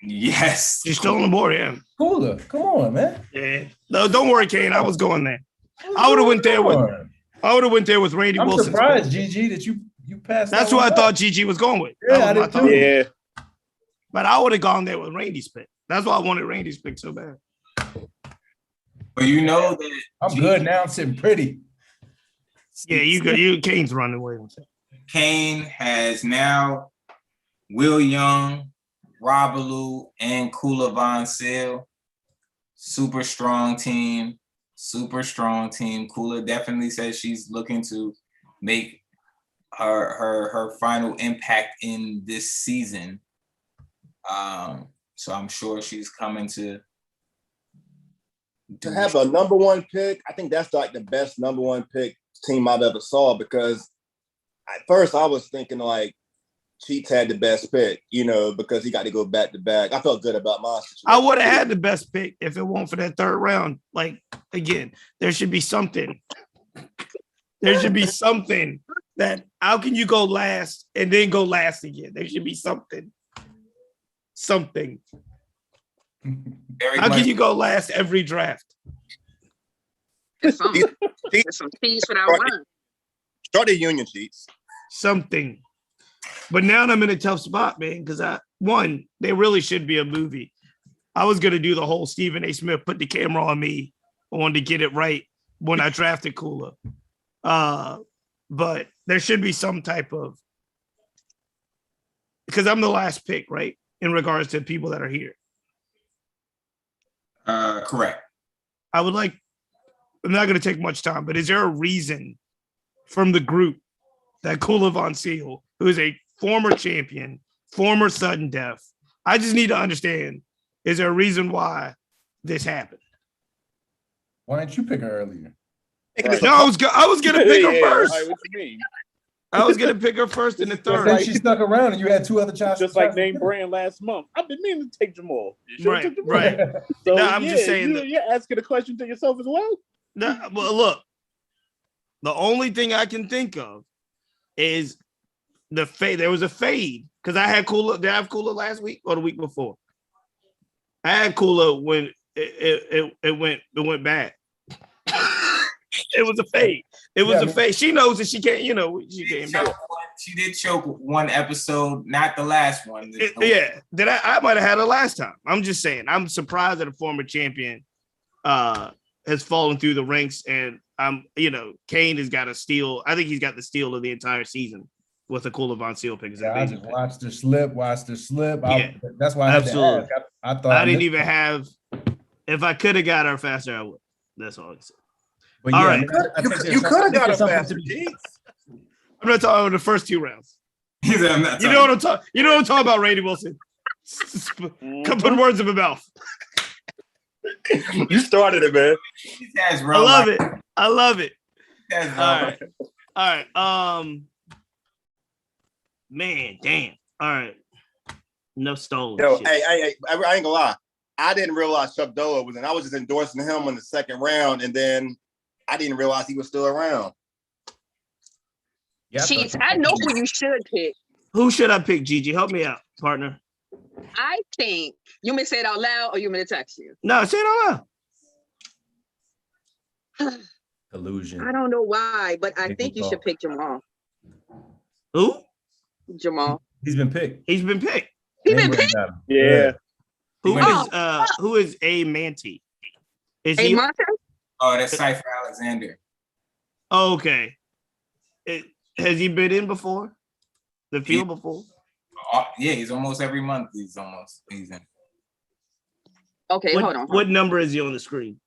Yes. You're still on the board, yeah. Kula, come on, man. Yeah. No, don't worry, Kane. I was going there. I would have went there with Randy I'm Wilson. surprised, GG, that you passed. That's that who one I up. thought GG was going with. Yeah, That I was my did thought. too. yeah. But I would have gone there with Randy's pick. That's why I wanted Randy's pick so bad. But you know that I'm good now. I'm sitting pretty. Yeah, you Kane's running away with it. Kane has now Will Young, Robaloo, and Kula Von Sale. Super strong team. Kula definitely says she's looking to make her final impact in this season. So I'm sure she's coming to have a number one pick. I think that's like the best number one pick team I've ever saw, because at first I was thinking like Cheats had the best pick, because he got to go back to back. I felt good about my situation. I would have had the best pick if it weren't for that third round. Like, again, there should be something. There should be something that how can you go last and then go last again? There should be something. Something. How can you go last every draft? There's some fees for that one. Start the union, Cheats. Something. But now I'm in a tough spot, man, because there really should be a movie. I was going to do the whole Stephen A. Smith, put the camera on me. I wanted to get it right when I drafted Kula. But there should be some type of, because I'm the last pick, right? In regards to people that are here. Correct. I'm not going to take much time, but is there a reason from the group that Kula Von Seal, who is a former champion, former sudden death, I just need to understand, is there a reason why this happened? Why didn't you pick her earlier? No, I was gonna pick her first. What you mean? I was gonna pick her first in the But third. then she stuck around and you had two other choices. Just like name brand last month. I've been meaning to take Jamal. You should've took Jamal. Right. So No, I'm just saying you're asking a question to yourself as well. No, well, look, the only thing I can think of is the fade. There was a fade because I had Kula. Did I have Kula last week or the week before? I had Kula when it went bad. It was a fade. It was a fade. She knows that she can't. She came back. She did choke one episode, not the last one. Yeah, I might have had her last time. I'm just saying. I'm surprised that a former champion has fallen through the ranks, and Kane has got a steal. I think he's got the steal of the entire season with a Kula Von Seal pick. I just watched her slip. Yeah, that's why I had absolutely. to ask. I thought I didn't even have. If I could have got her faster, I would. That's all I said. But all yeah, right. You could have got her faster. I'm not talking about the first two rounds. You know what I'm talking. You know what I'm talking about, Randy Wilson. Put words in my mouth. You started it, man. I love it. All right. Man, damn. All right. No stolen. Hey, I ain't gonna lie. I didn't realize Chuck Dola was in. I was just endorsing him in the second round, and then I didn't realize he was still around. Cheats, I know who you should pick. Who should I pick, Gigi? Help me out, partner. I think you may say it out loud or you may text you. No, say it out loud. Illusion. I don't know why, but I think you should pick Jamal. Who? Jamal. He's been picked. He been picked? Yeah. Who is A Manti? Is he? Monte? Oh, that's Cypher Alexander. Oh, okay. Has he been in before? The field before? Yeah, he's almost every month. He's in. Okay, hold on. What number is he on the screen?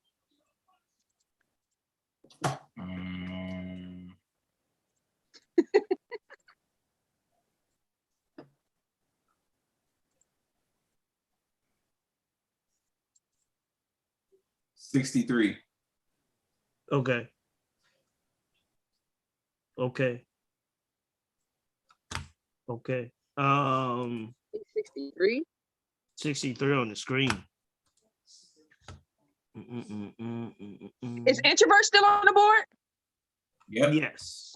63. Okay. 63. 63 on the screen. Is Introvert still on the board? Yep. Yes.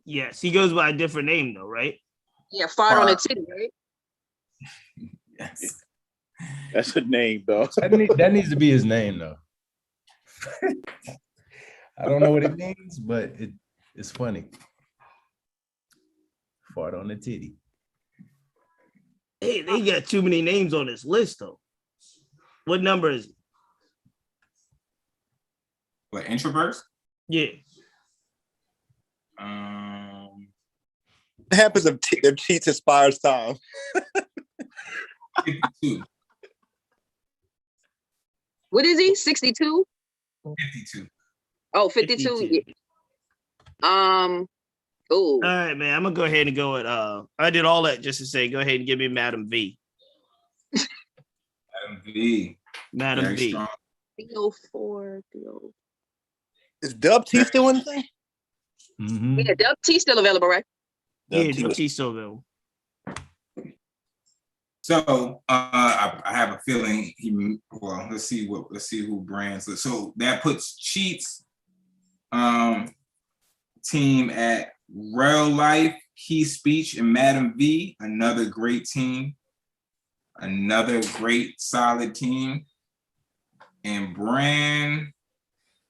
Yes, he goes by a different name though, right? Yeah, fart on the titty, right? Yes. That's a name, though. That needs to be his name, though. I don't know what it means, but it's funny. Fart on the titty. Hey, they got too many names on this list, though. What number is it? What, introverts? Yeah. What happens if Cheats inspires time? 52. What is he? 62? 52. Oh, 52. 52. Oh. All right, man. I'm gonna go ahead and go at I did all that just to say go ahead and give me Madam V. Madam V. Madam Very V. strong. 304. Is Dub T still in the thing? Mhm. Yeah, Dub T still available, right? Yeah, Dub T was- DT Soville. So I have a feeling he. Well, let's see who brands. So that puts Cheats team at Real Life, Key Speech, and Madam V. Another great team. Another great solid team. And Brand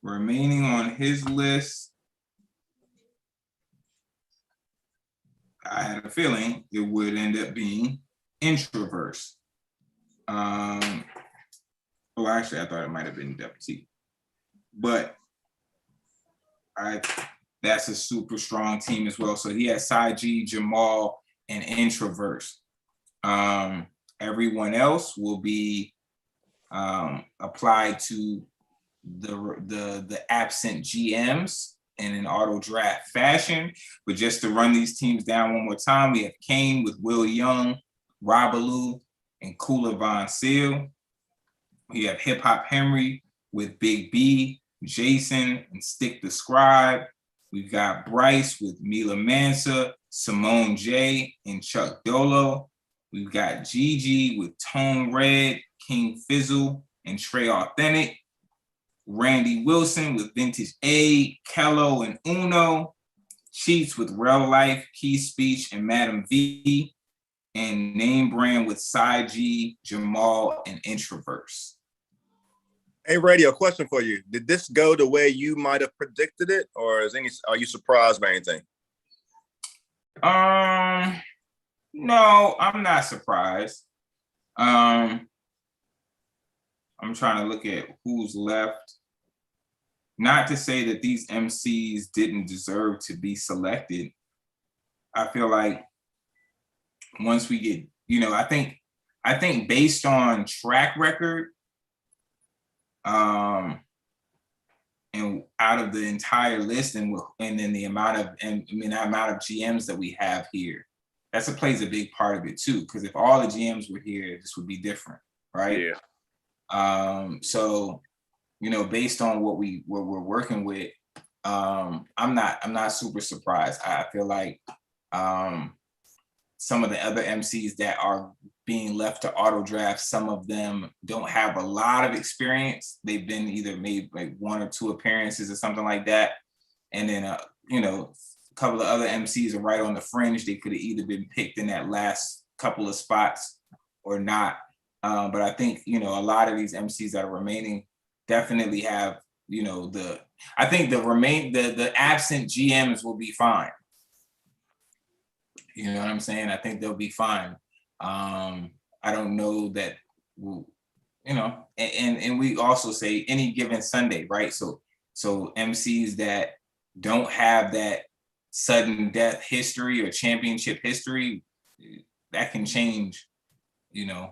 remaining on his list. I had a feeling it would end up being Introverse. Well, actually, I thought it might have been WT, but that's a super strong team as well. So he has Saji, Jamal, and Introverse. Everyone else will be applied to the absent GMs in an auto draft fashion. But just to run these teams down one more time, we have Kane with Will Young, Robaloo, and Kula Von Seal. We have Hip Hop Henry with Big B, Jason, and Stick the Scribe. We've got Bryce with Mila Mansa, Simone J, and Chuck Dolo. We've got Gigi with Tone Red, King Fizzle, and Trey Authentic. Randy Wilson with Vintage A, Kello, and Uno. Cheats with Real Life, Key Speech, and Madam V. And Name Brand with Saji, Jamal, and Introverse. Hey, Radio, question for you. Did this go the way you might have predicted it, or are you surprised by anything? No, I'm not surprised. I'm trying to look at who's left. Not to say that these MCs didn't deserve to be selected. I feel like once we get, I think based on track record, and out of the entire list, and then the amount of GMs that we have here, plays a big part of it too. Because if all the GMs were here, this would be different, right? Yeah. So, based on what we're working with, I'm not super surprised. I feel like some of the other MCs that are being left to auto draft, some of them don't have a lot of experience. They've been either made like 1 or 2 appearances or something like that. And then, a couple of other MCs are right on the fringe. They could have either been picked in that last couple of spots or not. But I think, a lot of these MCs that are remaining definitely have, the absent GMs will be fine. You know what I'm saying? I think they'll be fine. I don't know that, and we also say any given Sunday, right? So MCs that don't have that sudden death history or championship history, that can change, on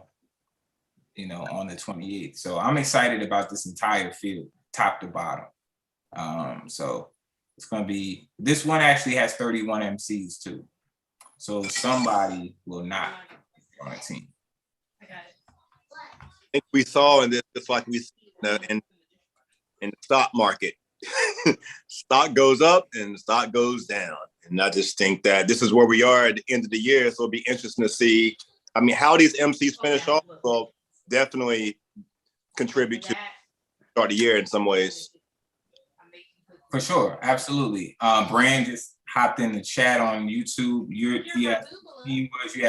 the 28th. So I'm excited about this entire field, top to bottom. So it's going to be, this one actually has 31 MCs too. So somebody will not be on a team. I think we saw in this, just like we in the stock market, stock goes up and stock goes down. And I just think that this is where we are at the end of the year. So it'll be interesting to see, how these MCs finish off will definitely contribute to start the year in some ways. For sure, absolutely. Brand just hopped in the chat on YouTube. You have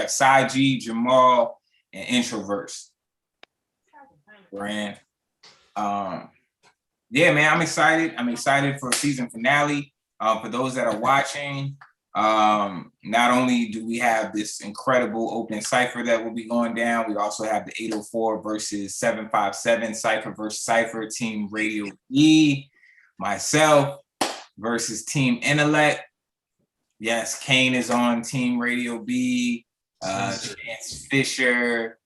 Saji, Jamal, and Introverse. Brand. Yeah, man, I'm excited. I'm excited for a season finale. For those that are watching, not only do we have this incredible open cipher that will be going down, we also have the 804 versus 757 cipher versus cipher, Team Radio E, myself versus Team Intellect. Yes, Kane is on Team Radio B, Chance Fisher,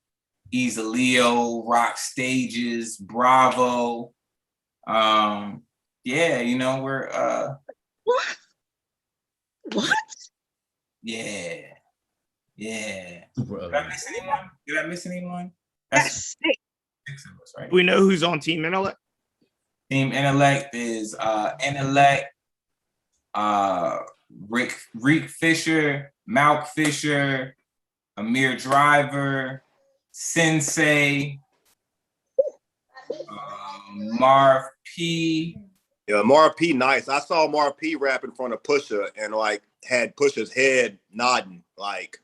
Easy Leo, Rock Stages, Bravo. Yeah, we're What? Yeah. Super Did I miss anyone? That's sick. 6 of us, right? We know who's on Team Intellect. Team Intellect is Intellect, Reek Fisher, Malk Fisher, Amir Driver, Sensei, Marv P. Yeah, Mar P nice. I saw Mar P rap in front of Pusha and like had Pusha's head nodding, like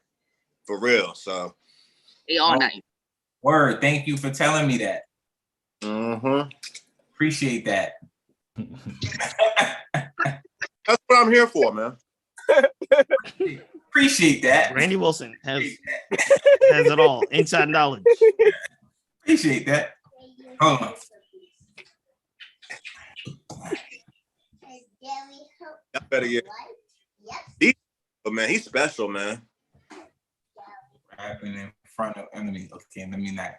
for real. So They all nice. Word, thank you for telling me that. mm-hmm. Appreciate that. That's what I'm here for, man. Appreciate that. Randy Wilson has it all. Inside knowledge. Appreciate that. Hold on. I better get. But man, he's special, man. Rapping in front of enemy. Okay, let me not.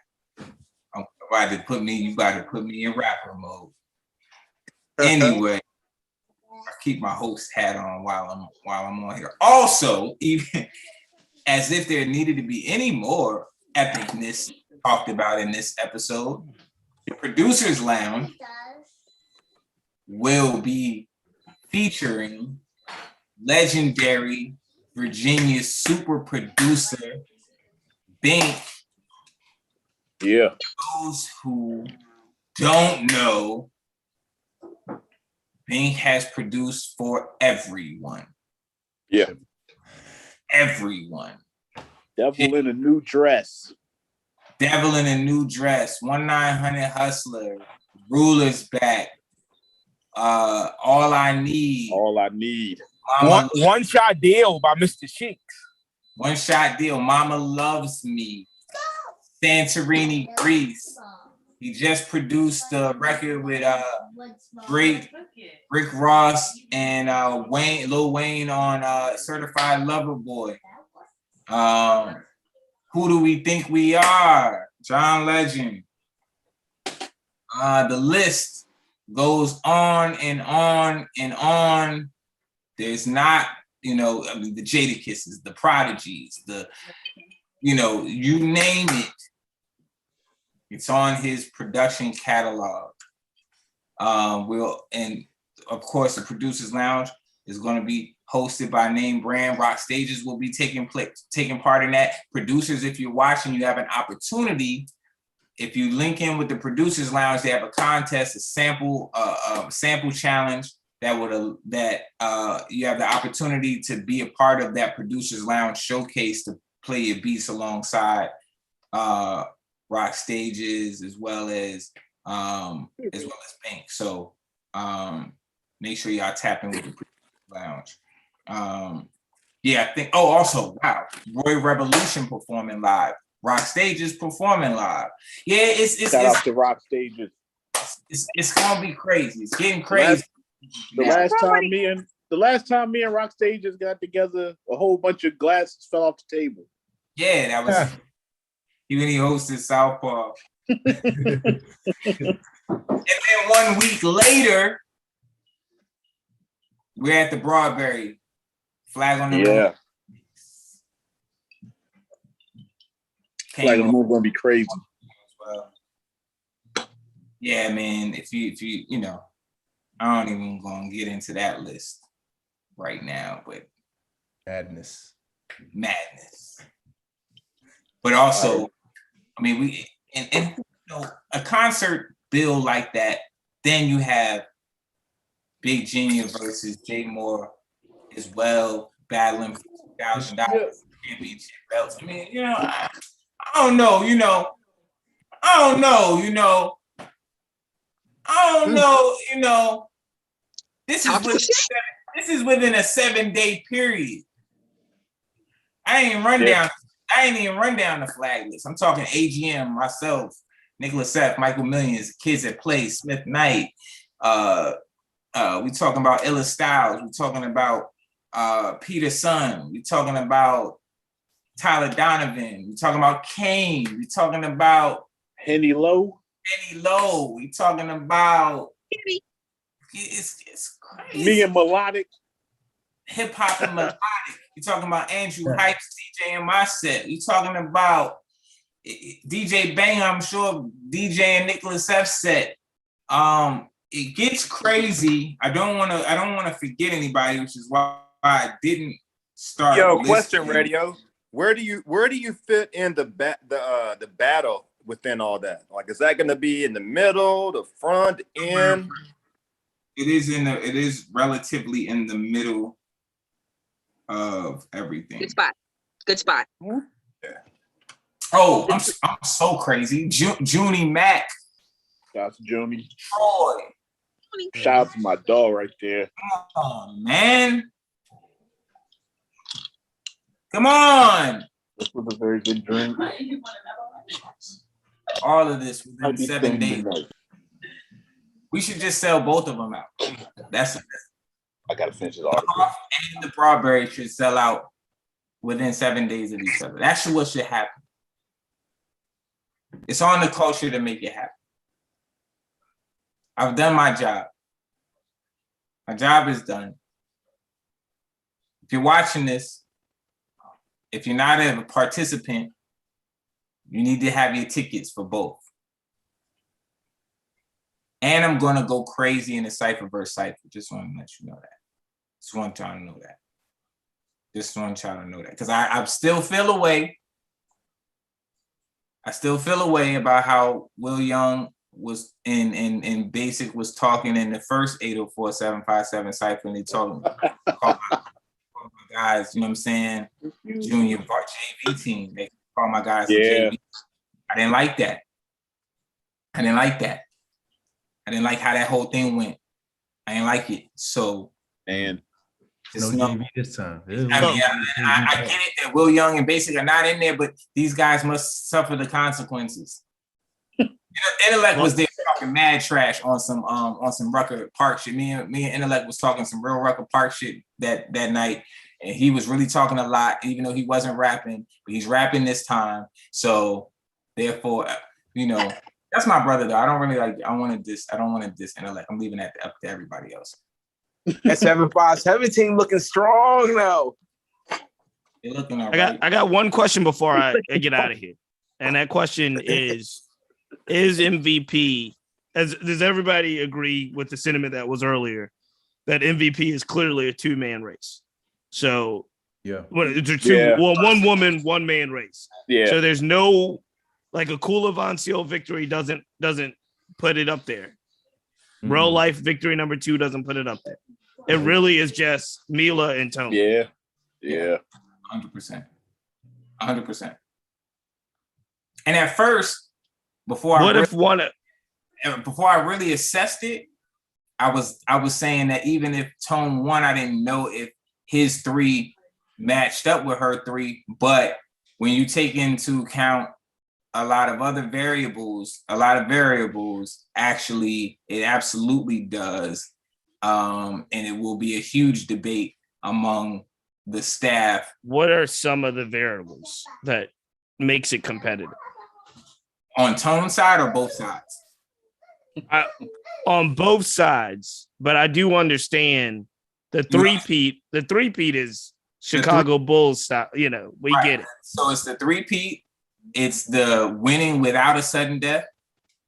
You got to put me in rapper mode. Anyway, I keep my host hat on while I'm on here. Also, even as if there needed to be any more epicness talked about in this episode, the Producers Lounge will be featuring legendary Virginia super producer Bink. Yeah. Those who don't know, Bink has produced for everyone. Yeah. Everyone. Devil in a New Dress. Devil in a New Dress, 1-900 Hustler, Ruler's Back, All I Need. All I Need. One shot deal by Mr. Cheeks. One Shot Deal, Mama Loves Me, Santorini Grease. He just produced a record with Rick Ross and Lil Wayne on Certified Lover Boy. Who Do We Think We Are? John Legend. The list goes on and on and on. There's not, the Jadakisses, the Prodigies, you name it. It's on his production catalog. And of course, the Producers Lounge is going to be hosted by Name Brand. Rock Stages will be taking part in that. Producers, if you're watching, you have an opportunity. If you link in with the Producers Lounge, they have a contest, a sample challenge that you have the opportunity to be a part of that Producers Lounge showcase to play your beats alongside Rock Stages as well as Bank. So make sure y'all tap in with the Producers Lounge. I think. Oh, also, wow, Roy Revolution performing live. Rock Stages performing live. Yeah, it's Shout out to Rock Stages. It's gonna be crazy. It's getting crazy. The last time me and Rock Stages got together, a whole bunch of glasses fell off the table. Yeah, that was when he hosted Southpaw. And then 1 week later, we're at the Broadberry. Flag on the Moon. Flag on the Moon gonna be crazy. Well, yeah, man. If you I don't even gonna get into that list right now, but Madness. But also, I mean, we and a concert bill like that, then you have Big Genius versus Jay Moore as well, battling for $2,000 championship belts. I mean, I don't know, This is within a 7-day period. I ain't even run down the flag list. I'm talking AGM, myself, Nicholas F., Michael Millions, Kids at Play, Smith Knight. We talking about Illa Styles. We talking about Peter Sun. We talking about Tyler Donovan. We talking about Kane. We talking about Henny Low. We talking about it's crazy. Me and Melodic. Hip hop and melodic. You talking about Andrew Hype, CJ and my set. You talking about DJ Bang, I'm sure DJ and Nicholas F said, it gets crazy. I don't want to forget anybody, which is why I didn't start. Yo, question, radio. Where do you fit in the battle within all that? Like, is that going to be in the middle, the front, end? It is relatively in the middle of everything. Good spot. Yeah. Oh, I'm so crazy. Junie Mac. That's Junie. Troy. Shout out to my dog right there. Come on, man. Come on. This was a very good drink. All of this I'll within be 7 days. tonight. We should just sell both of them out. That's I gotta finish this article. and the Broadberry should sell out within 7 days of each other. That's what should happen. It's on the culture to make it happen. I've done my job. My job is done. If you're watching this, if you're not a participant, you need to have your tickets for both. And I'm going to go crazy in the Cypher versus Cypher. Just want to let you know that. Just want y'all to know that. Just want y'all to know that. Because I still feel a way. I still feel a way about how Will Young was in Basic was talking in the first 804-757 Cypher, and they talking call my guys, you know what I'm saying? Junior JV team. They call my guys the JV. I didn't like that. I didn't like how that whole thing went. I didn't like it. So And No JV this time. I mean, I get it that Will Young and Basic are not in there, but these guys must suffer the consequences. Intellect was there talking mad trash on some Rucker Park shit. Me and Intellect was talking some real Rucker Park shit that night, and he was really talking a lot, even though he wasn't rapping. But he's rapping this time, so therefore, you know, that's my brother though. I don't want to diss Intellect. I'm leaving that up to everybody else. That 757 looking strong though. They're looking all right. I got one question before I get out of here, and that question is MVP, does everybody agree with the sentiment that was earlier that MVP is clearly a two-man race? So yeah, it's a two, Yeah. well, one woman, one man race. yeah, So there's no, like, a Kula Von Seal victory doesn't put it up there. Real life victory number 2 doesn't put it up there. It really is just Mila and Tony. yeah. 100%. 100%. And at first, before I really assessed it, I was saying that even if Tone won, I didn't know if his 3 matched up with her 3. But when you take into account a lot of variables, actually, it absolutely does. And it will be a huge debate among the staff. What are some of the variables that makes it competitive? On Tone's side or both sides? On both sides, but I do understand the three-peat. The three-peat is Chicago Bulls style. You know, we get it. So it's the three-peat. It's the winning without a sudden death,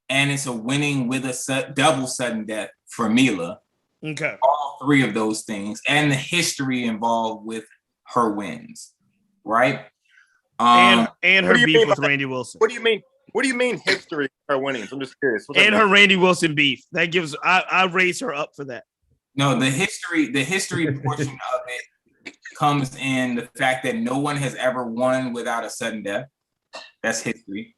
and it's a winning with a double sudden death for Mila. Okay. All 3 of those things, and the history involved with her wins, right? And her beef with Randy Wilson. What do you mean? What do you mean history her winnings? I'm just curious. And her Randy Wilson beef. That gives I raise her up for that. No, the history portion of it comes in the fact that no one has ever won without a sudden death. That's history.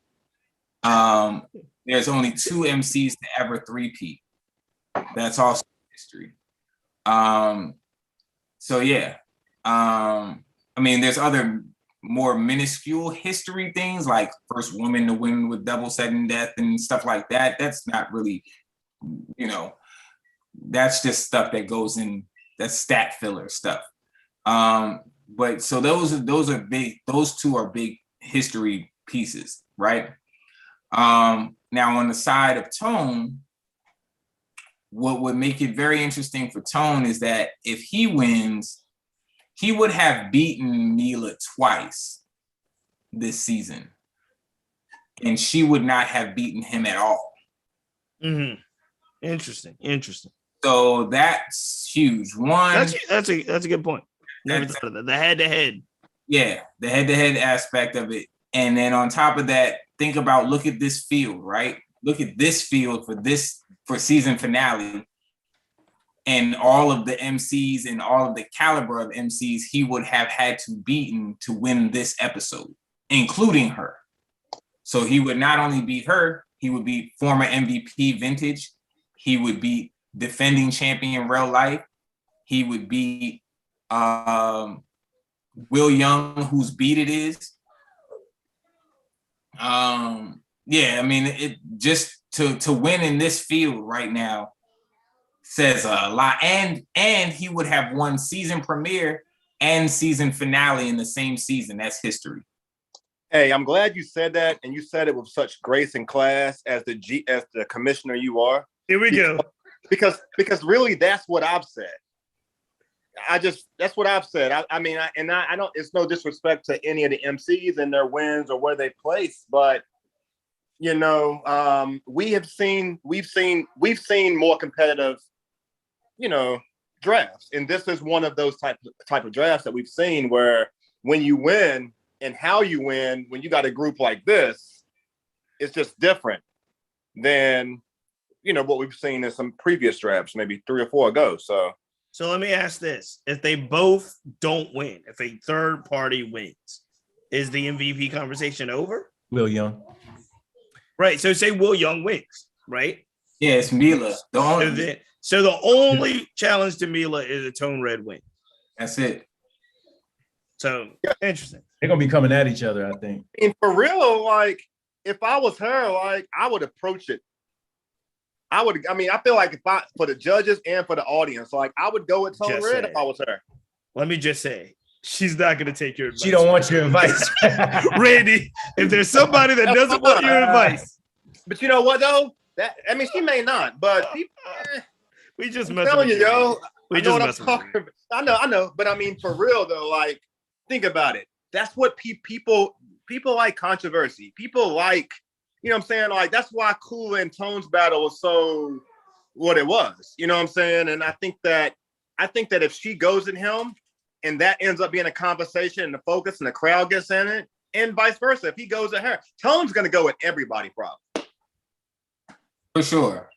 There's only 2 MCs to ever three-peat. That's also history. So yeah. I mean, there's other more minuscule history things like first woman to win with double sudden death and stuff like that. That's not really, you know, that's just stuff that goes in, that's stat filler stuff. But so those are big, those 2 are big history pieces, right? Now on the side of Tone, what would make it very interesting for Tone is that if he wins, he would have beaten Mila twice this season. and she would not have beaten him at all. Mm-hmm. Interesting. So that's huge. One, that's a good point. Never thought of that. The head-to-head. Yeah, the head-to-head aspect of it. And then on top of that, look at this field, right? Look at this field for season finale. And all of the MCs and all of the caliber of MCs he would have had to beaten to win this episode, including her. So he would not only beat her, he would beat former MVP Vintage. He would beat defending champion Real Life. He would beat Will Young, whose beat it is. Yeah, I mean, it just to win in this field right now says a lot. And he would have won season premiere and season finale in the same season. That's history. Hey, I'm glad you said that, and you said it with such grace and class as the commissioner you are. Here we go. Because really, that's what I've said. That's what I've said. I mean, I don't. It's no disrespect to any of the MCs and their wins or where they place, but you know, we've seen more competitive, you know, drafts, and this is one of those type of drafts that we've seen where when you win and how you win when you got a group like this, it's just different than, you know, what we've seen in some previous drafts, maybe 3 or 4 ago. So let me ask this. If they both don't win, if a third party wins, is the MVP conversation over? Will Young. Right. So say Will Young wins, right? Yeah, it's Mila. So the only challenge to Mila is a Tone Red win. That's it. So interesting. They're gonna be coming at each other, I think. And for real, like, if I was her, like, I would approach it. I feel like for the judges and for the audience, like, I would go with Tone Red if I was her. Let me just say, she's not going to take your advice. She don't want your advice. Randy, if there's somebody that doesn't want your advice. But you know what, though? She may not, but we just I'm messing telling with you, yo. We just messing with you. I know. But I mean, for real, though, like, think about it. That's what people like controversy. People like, you know what I'm saying? Like, that's why Cool and Tone's battle was so what it was. You know what I'm saying? And I think that if she goes at him and that ends up being a conversation and the focus and the crowd gets in it, and vice versa, if he goes at her, Tone's going to go at everybody, probably. For sure.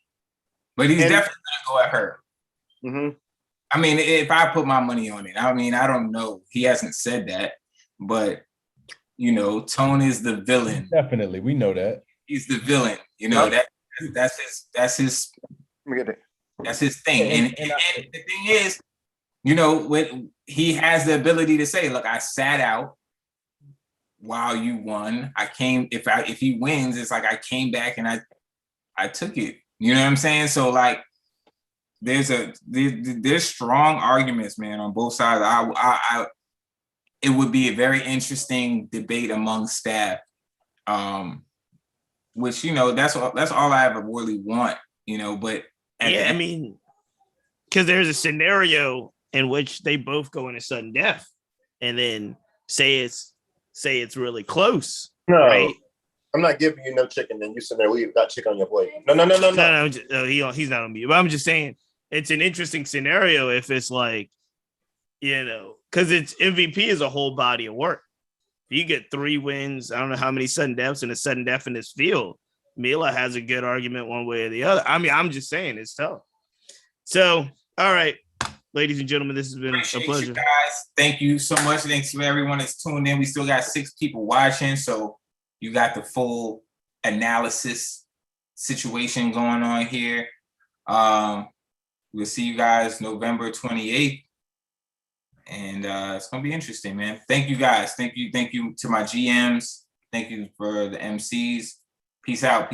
But he's definitely going to go at her. Mm-hmm. I mean, if I put my money on it, I mean, I don't know. He hasn't said that, but, you know, Tone is the villain. Definitely. We know that. He's the villain. You know, that's his thing. And the thing is, you know, when he has the ability to say, look, I sat out while you won. If he wins, it's like I came back and I took it. You know what I'm saying? So like there's strong arguments, man, on both sides. It would be a very interesting debate among staff. Which, you know, that's all I ever really want, you know, but I mean, because there's a scenario in which they both go into sudden death and then say it's really close. No, right? I'm not giving you no chicken. Then you sit there, we've got chicken on your plate. No. He's not on mute. But I'm just saying it's an interesting scenario if it's like, you know, because it's MVP is a whole body of work. You get 3 wins. I don't know how many sudden deaths and a sudden death in this field. Mila has a good argument one way or the other. I mean, I'm just saying it's tough. So, all right, ladies and gentlemen, this has been a pleasure. You guys, thank you so much. Thanks to everyone that's tuned in. We still got 6 people watching, so you got the full analysis situation going on here. We'll see you guys November 28th. And it's gonna be interesting, man. Thank you guys. Thank you to my GMs. Thank you for the MCs. Peace out.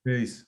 Peace.